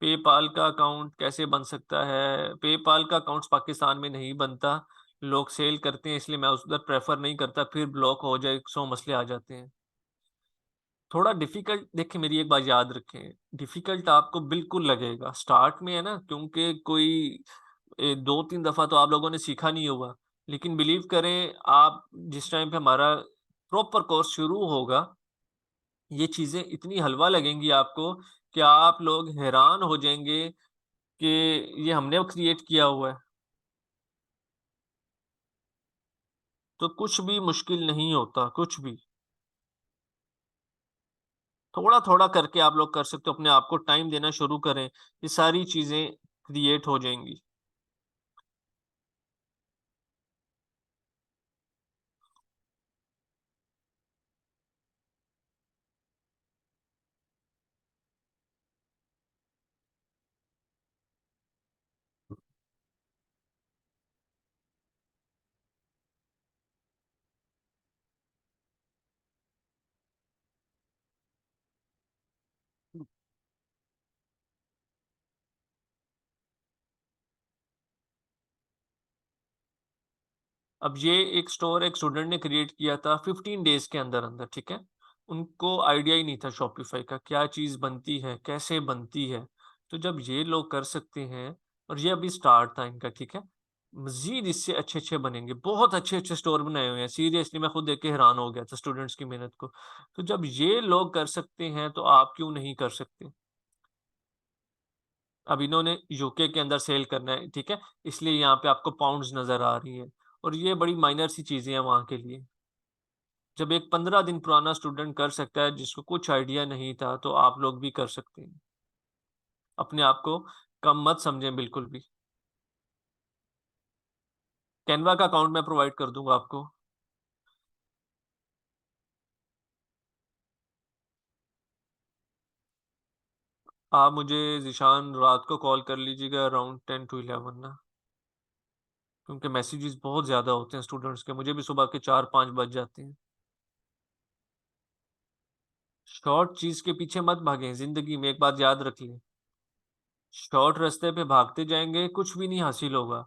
पेपाल का अकाउंट कैसे बन सकता है? पेपाल का अकाउंट पाकिस्तान में नहीं बनता, लोग सेल करते हैं, इसलिए मैं उधर प्रेफर नहीं करता, फिर ब्लॉक हो जाए, 100 मसले आ जाते हैं। थोड़ा डिफिकल्ट, देखिए मेरी एक बात याद रखें, डिफिकल्ट आपको बिल्कुल लगेगा स्टार्ट में, है ना, क्योंकि कोई 2-3 दफा तो आप लोगों ने सीखा नहीं होगा। लेकिन बिलीव करें, आप जिस टाइम पे हमारा प्रॉपर कोर्स शुरू होगा, ये चीजें इतनी हलवा लगेंगी आपको कि आप लोग हैरान हो जाएंगे कि ये हमने क्रिएट किया हुआ है। तो कुछ भी मुश्किल नहीं होता, कुछ भी। थोड़ा थोड़ा करके आप लोग कर सकते हो, अपने आप को टाइम देना शुरू करें, ये सारी चीजें क्रिएट हो जाएंगी। अब ये एक स्टोर एक स्टूडेंट ने क्रिएट किया था 15 डेज के अंदर अंदर, ठीक है। उनको आइडिया ही नहीं था शॉपिफाई का, क्या चीज बनती है, कैसे बनती है। तो जब ये लोग कर सकते हैं, और ये अभी स्टार्ट था इनका, ठीक है, मजीद इससे अच्छे अच्छे बनेंगे, बहुत अच्छे अच्छे स्टोर बनाए हुए हैं, सीरियसली मैं खुद देख के हैरान हो गया था स्टूडेंट्स की मेहनत को। तो जब ये लोग कर सकते हैं तो आप क्यों नहीं कर सकते। अब इन्होंने यूके के अंदर सेल करना है, ठीक है, इसलिए यहाँ पे आपको पाउंड्स नजर आ रही है, और ये बड़ी माइनर सी चीजें हैं वहां के लिए। जब एक 15 दिन पुराना स्टूडेंट कर सकता है जिसको कुछ आइडिया नहीं था, तो आप लोग भी कर सकते हैं। अपने आप को कम मत समझें बिल्कुल भी। कैनवा का अकाउंट मैं प्रोवाइड कर दूंगा आपको। आप मुझे जिशान रात को कॉल कर लीजिएगा अराउंड 10 to 11 ना, क्योंकि मैसेजेस बहुत ज्यादा होते हैं स्टूडेंट्स के, मुझे भी सुबह के 4-5 बज जाते हैं। शॉर्ट चीज के पीछे मत भागें, जिंदगी में एक बात याद रख लें, शॉर्ट रास्ते पे भागते जाएंगे कुछ भी नहीं हासिल होगा।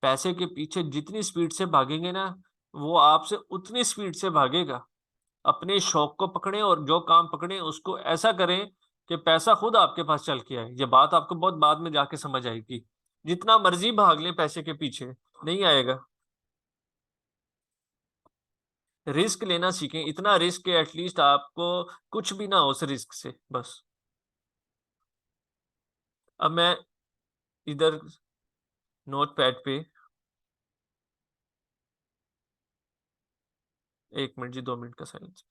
पैसे के पीछे जितनी स्पीड से भागेंगे ना, वो आपसे उतनी स्पीड से भागेगा। अपने शौक को पकड़ें, और जो काम पकड़ें उसको ऐसा करें कि पैसा खुद आपके पास चल के आए। ये बात आपको बहुत बाद में जाके समझ आएगी। जितना मर्जी भाग लें पैसे के पीछे, नहीं आएगा। रिस्क लेना सीखें, इतना रिस्क के एटलीस्ट आपको कुछ भी ना हो उस रिस्क से, बस। अब मैं इधर नोट पैड पे, 1 मिनट जी, 2 मिनट का साइलेंस।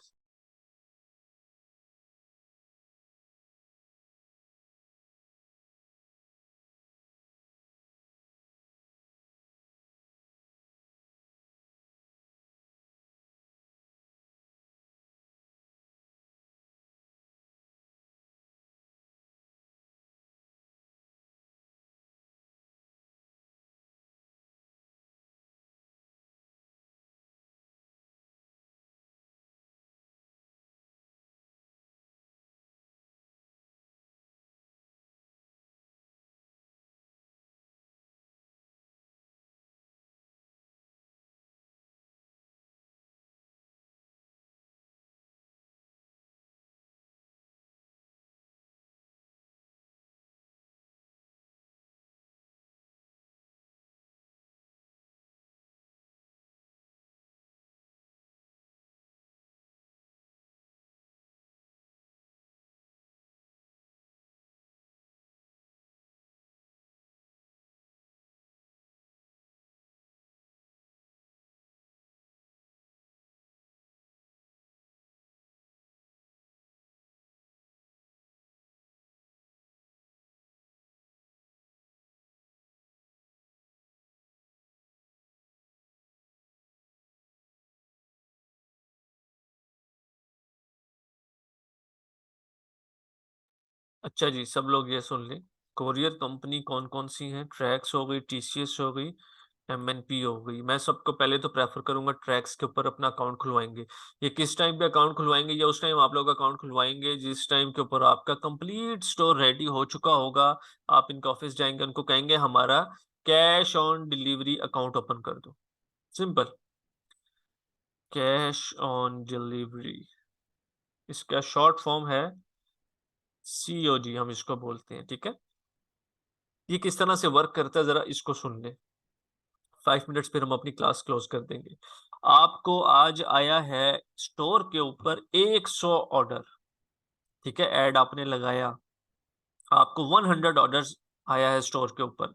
अच्छा जी, सब लोग ये सुन लें, कोरियर कंपनी कौन कौन सी हैं, ट्रैक्स हो गई, टीसीएस हो गई, एमएनपी हो गई। मैं सबको पहले तो प्रेफर करूंगा ट्रैक्स के ऊपर अपना अकाउंट खुलवाएंगे। ये किस टाइम पे अकाउंट खुलवाएंगे, या उस टाइम आप लोग अकाउंट खुलवाएंगे जिस टाइम के ऊपर आपका कंप्लीट स्टोर रेडी हो चुका होगा। आप इनका ऑफिस जाएंगे, उनको कहेंगे हमारा cash on delivery account open कर दो। सिंपल, कैश ऑन डिलीवरी, इसका शॉर्ट फॉर्म है सीओजी, हम इसको बोलते हैं, ठीक है। ये किस तरह से वर्क करता है जरा इसको सुन ले। 5 मिनट्स फिर हम अपनी क्लास क्लोज कर देंगे। आपको आज आया है स्टोर के ऊपर 100 ऑर्डर, ठीक है, ऐड आपने लगाया, आपको 100 ऑर्डर्स आया है स्टोर के ऊपर।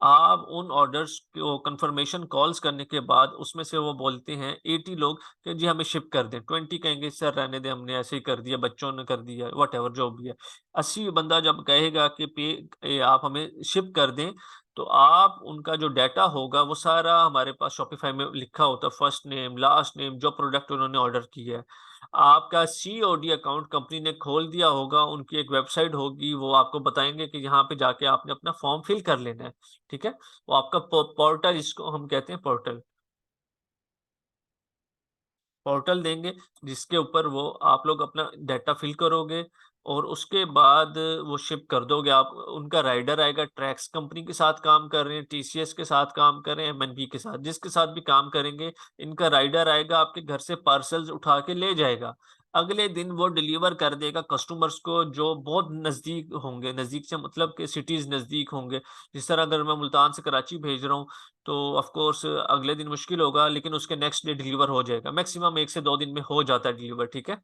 आप उन ऑर्डर्स को कंफर्मेशन कॉल्स करने के बाद उसमें से वो बोलते हैं 80 लोग कि जी हमें शिप कर दें, 20 कहेंगे सर रहने दें, हमने ऐसे ही कर दिया, बच्चों ने कर दिया, व्हाटएवर जो भी है। 80 बंदा जब कहेगा कि आप हमें शिप कर दें, तो आप उनका जो डाटा होगा वो सारा हमारे पास शॉपिफाई में लिखा होता है, फर्स्ट नेम, लास्ट नेम, जो प्रोडक्ट उन्होंने ऑर्डर किया है। आपका सीओडी अकाउंट कंपनी ने खोल दिया होगा, उनकी एक वेबसाइट होगी, वो आपको बताएँगे कि यहाँ पे जाके आपने अपना फॉर्म फिल कर लेना है, ठीक है? वो आपका पोर्टल, जिसको हम कहते हैं पोर्टल। पोर्टल देंगे जिसके ऊपर वो आप लोग अपना डाटा फिल करोगे और उसके बाद वो शिप कर दोगे आप। उनका राइडर आएगा, ट्रैक्स कंपनी के साथ काम कर रहे हैं, टीसीएस के साथ काम कर रहे हैं, एमएनबी के साथ, जिसके साथ भी काम करेंगे, इनका राइडर आएगा, आपके घर से पार्सल्स उठा के ले जाएगा। अगले दिन वो डिलीवर कर देगा कस्टमर्स को जो बहुत नज़दीक होंगे, नज़दीक से मतलब कि सिटीज़ नज़दीक होंगे। जिस तरह अगर मैं मुल्तान से कराची भेज रहा हूँ, तो ऑफ कोर्स अगले दिन मुश्किल होगा, लेकिन उसके नेक्स्ट डे डिलीवर हो जाएगा। मैक्सिमम 1 से 2 दिन में हो जाता है डिलीवर, ठीक है?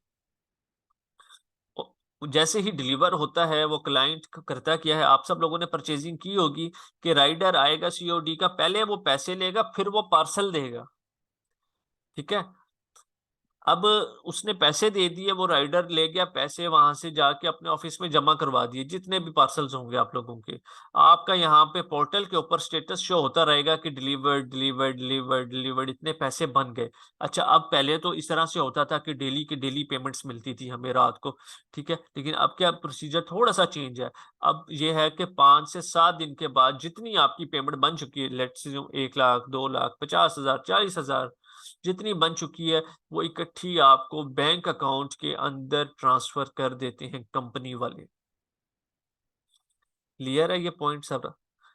ओ जैसे ही डिलीवर होता है, वो क्लाइंट क करता क्या है, आप सब लोगों ने परचेज़िंग की होगी कि राइडर आएगा सीओडी का, पहले वो पैसे लेगा, फिर वो पार्सल देगा, ठीक है? अब उसने पैसे दे दिए, वो राइडर ले गया पैसे, वहाँ से जाके अपने ऑफ़िस में जमा करवा दिए, जितने भी पार्सल्स होंगे आप लोगों के। आपका यहाँ पे पोर्टल के ऊपर स्टेटस शो होता रहेगा कि डिलीवर्ड, डिलीवर्ड, डिलीवर्ड, डिलीवर्ड, इतने पैसे बन गए। अच्छा, अब पहले तो इस तरह से होता था कि डेली की डेली पेमेंट्स मिलती थी हमें रात को, ठीक है? लेकिन अब क्या प्रोसीजर थोड़ा-सा चेंज है। अब ये है कि 5 से 7 दिन के बाद जितनी आपकी पेमेंट बन चुकी है, लेट्स अज्यूम 1 लाख, 2 लाख, 50,000, 40,000, जितनी बन चुकी है, वो इकट्ठी आपको बैंक अकाउंट के अंदर ट्रांसफर कर देते हैं कंपनी वाले। क्लियर है ये पॉइंट सब?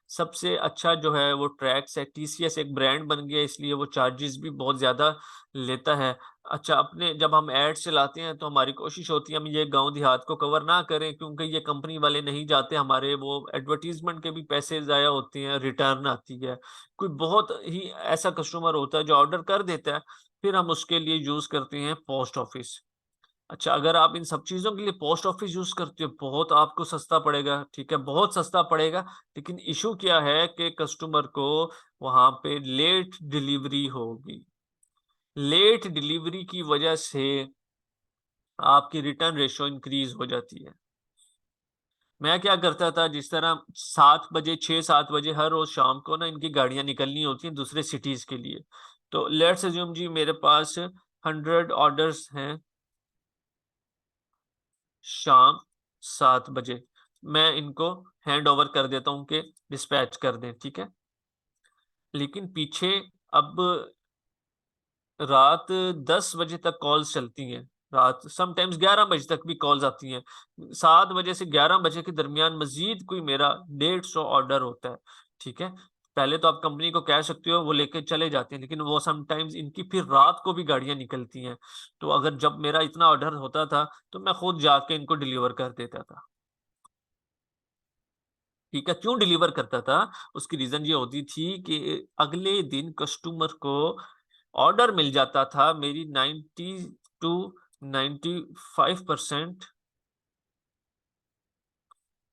सबसे अच्छा जो है वो ट्रैक्स है, टीसीएस एक ब्रांड बन गया, इसलिए वो चार्जेस भी बहुत ज़्यादा लेता है। अच्छा, अपने जब हम एड चलाते हैं तो हमारी कोशिश होती है हम ये गाँव देहात को कवर ना करें, क्योंकि ये कंपनी वाले नहीं जाते, हमारे वो एडवर्टाइज़मेंट के भी पैसे ज़ाया होते हैं, रिटर्न आती है। कोई बहुत ही ऐसा कस्टमर होता है जो ऑर्डर कर देता है, फिर हम उसके लिए यूज़ करते हैं पोस्ट ऑफिस। अच्छा, अगर आप इन सब चीज़ों के लिए पोस्ट ऑफिस यूज़ करते हो, बहुत आपको सस्ता पड़ेगा, ठीक है? बहुत सस्ता पड़ेगा, लेकिन इश्यू क्या है कि कस्टमर को वहाँ पे लेट डिलीवरी होगी। लेट डिलीवरी की वजह से आपकी रिटर्न रेशियो इंक्रीज़ हो जाती है। मैं क्या करता था, जिस तरह 7 बजे, 6-7 बजे हर रोज़ शाम को ना इनकी गाड़ियाँ निकलनी होती हैं दूसरे सिटीज़ के लिए। तो लेट्स अज़्यूम जी मेरे पास 100 ऑर्डर्स हैं शाम 7 बजे, मैं इनको हैंडओवर कर देता हूँ कि डिस्पैच कर दें, ठीक है? लेकिन पीछे अब रात 10 बजे तक कॉल्स चलती हैं, रात समटाइम्स 11 बजे तक भी कॉल्स आती हैं। 7 बजे से 11 बजे के दरमियान मज़ीद कोई मेरा 150 ऑर्डर होता है, ठीक है? पहले तो आप कंपनी को कह सकते हो, वो लेके चले जाते हैं, लेकिन वो समटाइम्स इनकी फिर रात को भी गाड़ियाँ निकलती हैं। तो अगर जब मेरा इतना ऑर्डर होता था, तो मैं खुद जाके इनको डिलीवर कर देता था। ठीक है, क्यों डिलीवर करता था? उसकी रीज़न ये होती थी कि अगले दिन कस्टमर को ऑर्डर मिल जाता था, मेरी 90 टू 95%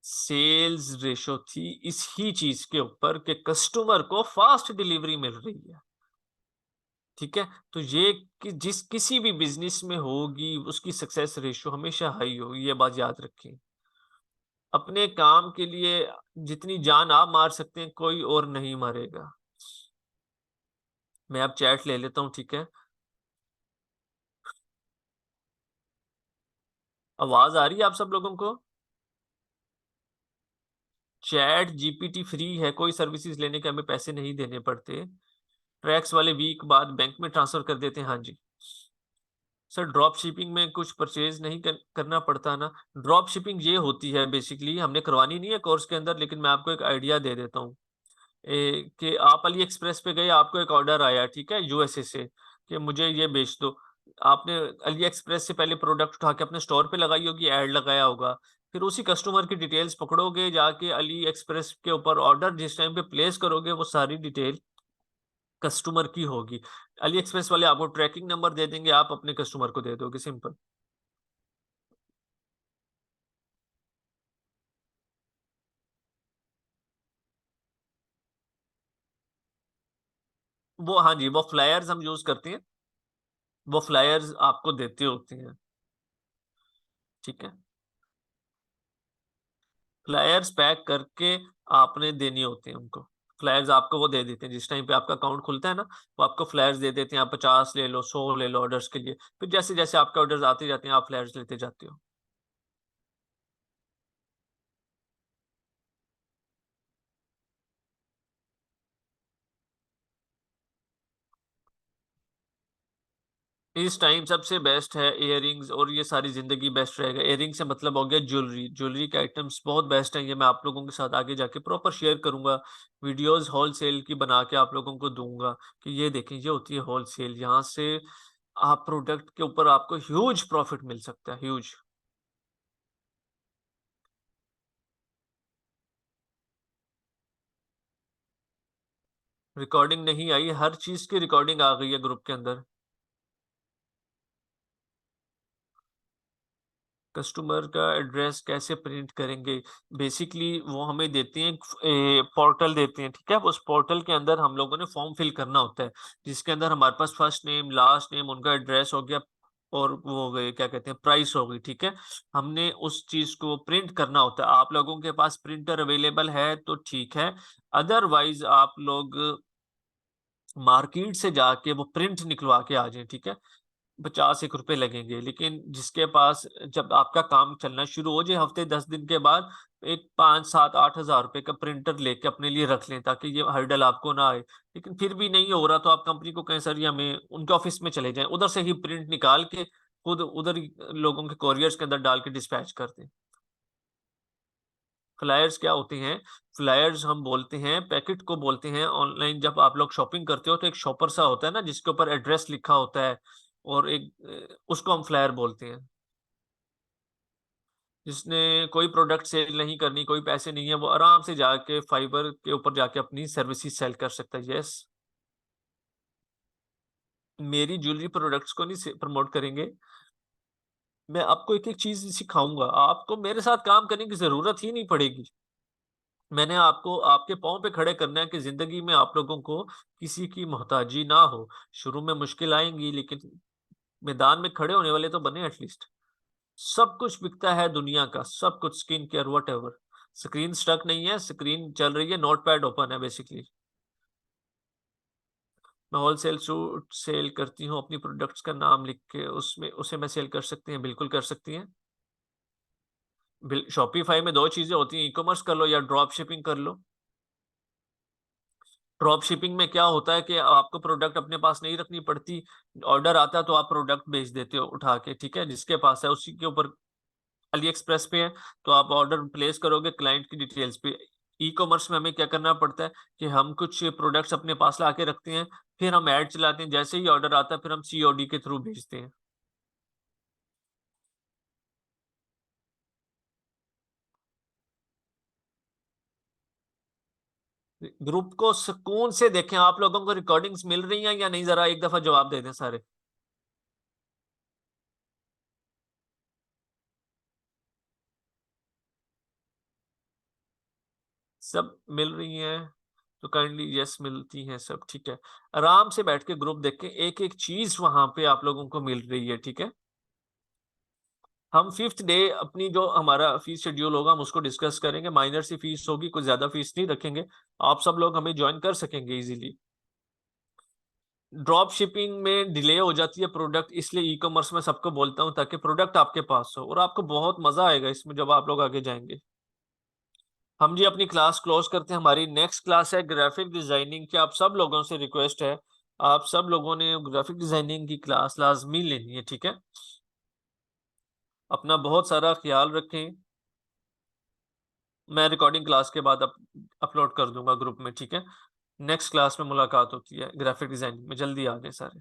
सेल्स रेशो थी इस ही चीज़ के ऊपर कि कस्टमर को फास्ट डिलीवरी मिल रही है। ठीक है? तो ये कि जिस किसी भी बिज़नेस में होगी, उसकी सक्सेस रेशो हमेशा हाई होगी, ये बात याद रखें। अपने काम के लिए जितनी जान आप मार सकते हैं, कोई और नहीं मारेगा। मैं अब चैट ले लेता हूँ, ठीक है? आवाज़ आ रही है आप सब लोगों को? चैट जीपीटी फ्री है, कोई सर्विसेज़ लेने के हमें पैसे नहीं देने पड़ते। ट्रैक्स वाले वीक बाद बैंक में ट्रांसफ़र कर देते हैं, हाँ जी। सर, ड्रॉप शिपिंग में कुछ परचेज़ नहीं करना पड़ता ना? ड्रॉप शिपिंग ये होती है बेसिकली, हमने करवानी नहीं है कोर्स के अंदर, लेकिन मैं आपको एक आइडिया दे देता हूँ। कि आप अली एक्सप्रेस पे गए, आपको एक ऑर्डर आया, ठीक है? यूएसए से, कि मुझे ये बेच दो। आपने अली एक्सप्रेस से पहले प्रोडक्ट उठा के अपने स्टोर पे लगाई होगी, ऐड लगाया होगा। फिर उसी कस्टमर की डिटेल्स पकड़ोगे, जाके अली एक्सप्रेस के ऊपर ऑर्डर जिस टाइम पे प्लेस करोगे, वो सारी डिटेल कस्टमर की होगी। अली एक्सप्रेस वाले आपको ट्रैकिंग नंबर दे देंगे, आप अपने कस्टमर को दे दोगे, सिंपल। वो हाँ जी, वो फ्लायर्स हम यूज करते हैं, वो फ्लायर्स आपको देते होते हैं। ठीक है, फ्लायर्स पैक करके आपने देनी होती है उनको। फ्लायर्स आपको वो दे देते हैं जिस टाइम पे आपका अकाउंट खुलता है ना, वो आपको फ्लायर्स दे देते हैं, आप 50 ले लो, 100 ले लो ऑर्डर्स के लिए, फिर जैसे जैसे आपके ऑर्डर्स आते जाते हैं आप फ्लायर्स लेते जाते हो। इस टाइम सबसे बेस्ट है इयररिंग्स, और ये सारी जिंदगी बेस्ट रहेगा। इयररिंग से मतलब हो गया ज्वेलरी, ज्वेलरी के आइटम्स बहुत बेस्ट हैं, ये मैं आप लोगों के साथ आगे जाके प्रॉपर शेयर करूंगा, वीडियोस होलसेल की बना के आप लोगों को दूंगा कि ये देखें ये होती है होलसेल, यहाँ से आप प्रोडक्ट के ऊपर आपको ह्यूज प्रॉफिट मिल सकता है, ह्यूज। रिकॉर्डिंग नहीं आई, हर चीज की रिकॉर्डिंग आ गई है ग्रुप के अंदर। कस्टमर का एड्रेस कैसे प्रिंट करेंगे? बेसिकली वो हमें देते हैं, पोर्टल देते हैं, ठीक है, उस पोर्टल के अंदर हम लोगों ने फॉर्म फिल करना होता है, जिसके अंदर हमारे पास फर्स्ट नेम, लास्ट नेम, उनका एड्रेस हो गया, और वो हो गए क्या कहते हैं, प्राइस हो गई, ठीक है। हमने उस चीज को प्रिंट करना होता है, आप लोगों के पास प्रिंटर अवेलेबल है तो ठीक है, अदरवाइज आप लोग मार्केट से जाके वो प्रिंट निकलवा के आ जाए, ठीक है। 50 एक रुपए लगेंगे, लेकिन जिसके पास, जब आपका काम चलना शुरू हो जाए हफ्ते 10 दिन के बाद, एक 5 7 8 हज़ार रुपए का प्रिंटर लेके अपने लिए रख लें, ताकि ये हर्डल आपको ना आए। लेकिन फिर भी नहीं हो रहा तो आप कंपनी को कहें सर ये हमें, उनके ऑफिस में चले जाएं, उधर से ही प्रिंट निकाल के खुद उधर ही लोगों के कोरियर्स के अंदर डाल के डिस्पैच कर दें। फ्लायर्स क्या होते हैं? फ्लायर्स हम बोलते हैं, पैकेट को बोलते हैं। ऑनलाइन जब आप लोग शॉपिंग करते हो तो एक शॉपर सा होता है ना, जिसके ऊपर एड्रेस लिखा होता है, और एक उसको हम फ्लायर बोलते हैं। जिसने कोई प्रोडक्ट सेल नहीं करनी, कोई पैसे नहीं है, वो आराम से जाके फाइबर के ऊपर जाके अपनी सर्विसेज सेल कर सकता है। यस, मेरी ज्वेलरी प्रोडक्ट्स को नहीं प्रमोट करेंगे, मैं आपको एक एक चीज सिखाऊंगा, आपको मेरे साथ काम करने की जरूरत ही नहीं पड़ेगी। मैंने आपको आपके पाँव पे खड़े करना है कि जिंदगी में आप लोगों को किसी की मोहताजी ना हो। शुरू में मुश्किल आएंगी, लेकिन मैदान में खड़े होने वाले तो बने एटलीस्ट। सब कुछ बिकता है दुनिया का, सब कुछ, skin care whatever. Screen stuck नहीं है, स्क्रीन चल रही है, नोट पैड ओपन है बेसिकली। मैं होलसेल सूट सेल करती हूँ, अपनी प्रोडक्ट्स का नाम लिख के उसमें उसे मैं सेल कर सकती हैं, बिल्कुल कर सकती हैं। शॉपिफाई में दो चीजें होती हैं, ई कॉमर्स कर लो या ड्रॉप शिपिंग कर लो। ड्रॉप शिपिंग में क्या होता है कि आपको प्रोडक्ट अपने पास नहीं रखनी पड़ती, ऑर्डर आता है तो आप प्रोडक्ट भेज देते हो उठा के, ठीक है, जिसके पास है उसी के ऊपर। अली एक्सप्रेस पे है तो आप ऑर्डर प्लेस करोगे क्लाइंट की डिटेल्स पे। ई कॉमर्स में हमें क्या करना पड़ता है कि हम कुछ प्रोडक्ट्स अपने पास ला के रखते हैं, फिर हम ऐड चलाते हैं, जैसे ही ऑर्डर आता है फिर हम सीओडी के थ्रू भेजते हैं। ग्रुप को सुकून से देखें, आप लोगों को रिकॉर्डिंग्स मिल रही हैं या नहीं, जरा एक दफा जवाब दे दें सारे। सब मिल रही हैं तो काइंडली यस, मिलती हैं सब, ठीक है। आराम से बैठ के ग्रुप देख के एक एक चीज वहां पे आप लोगों को मिल रही है, ठीक है। हम 5th डे अपनी जो हमारा फीस शेड्यूल होगा हम उसको डिस्कस करेंगे, माइनर सी फीस होगी, कुछ ज्यादा फीस नहीं रखेंगे, आप सब लोग हमें ज्वाइन कर सकेंगे इजीली। ड्रॉप शिपिंग में डिले हो जाती है प्रोडक्ट, इसलिए ई कॉमर्स में सबको बोलता हूँ ताकि प्रोडक्ट आपके पास हो, और आपको बहुत मजा आएगा इसमें जब आप लोग आगे जाएंगे। हम जी अपनी क्लास क्लोज करते हैं, हमारी नेक्स्ट क्लास है ग्राफिक डिजाइनिंग की। आप सब लोगों से रिक्वेस्ट है, आप सब लोगों ने ग्राफिक डिजाइनिंग की क्लास लाजमी लेनी है, ठीक है। अपना बहुत सारा ख्याल रखें। मैं रिकॉर्डिंग क्लास के बाद अपलोड कर दूंगा ग्रुप में, ठीक है। नेक्स्ट क्लास में मुलाकात होती है ग्राफिक डिजाइनिंग में, जल्दी आ गए सारे।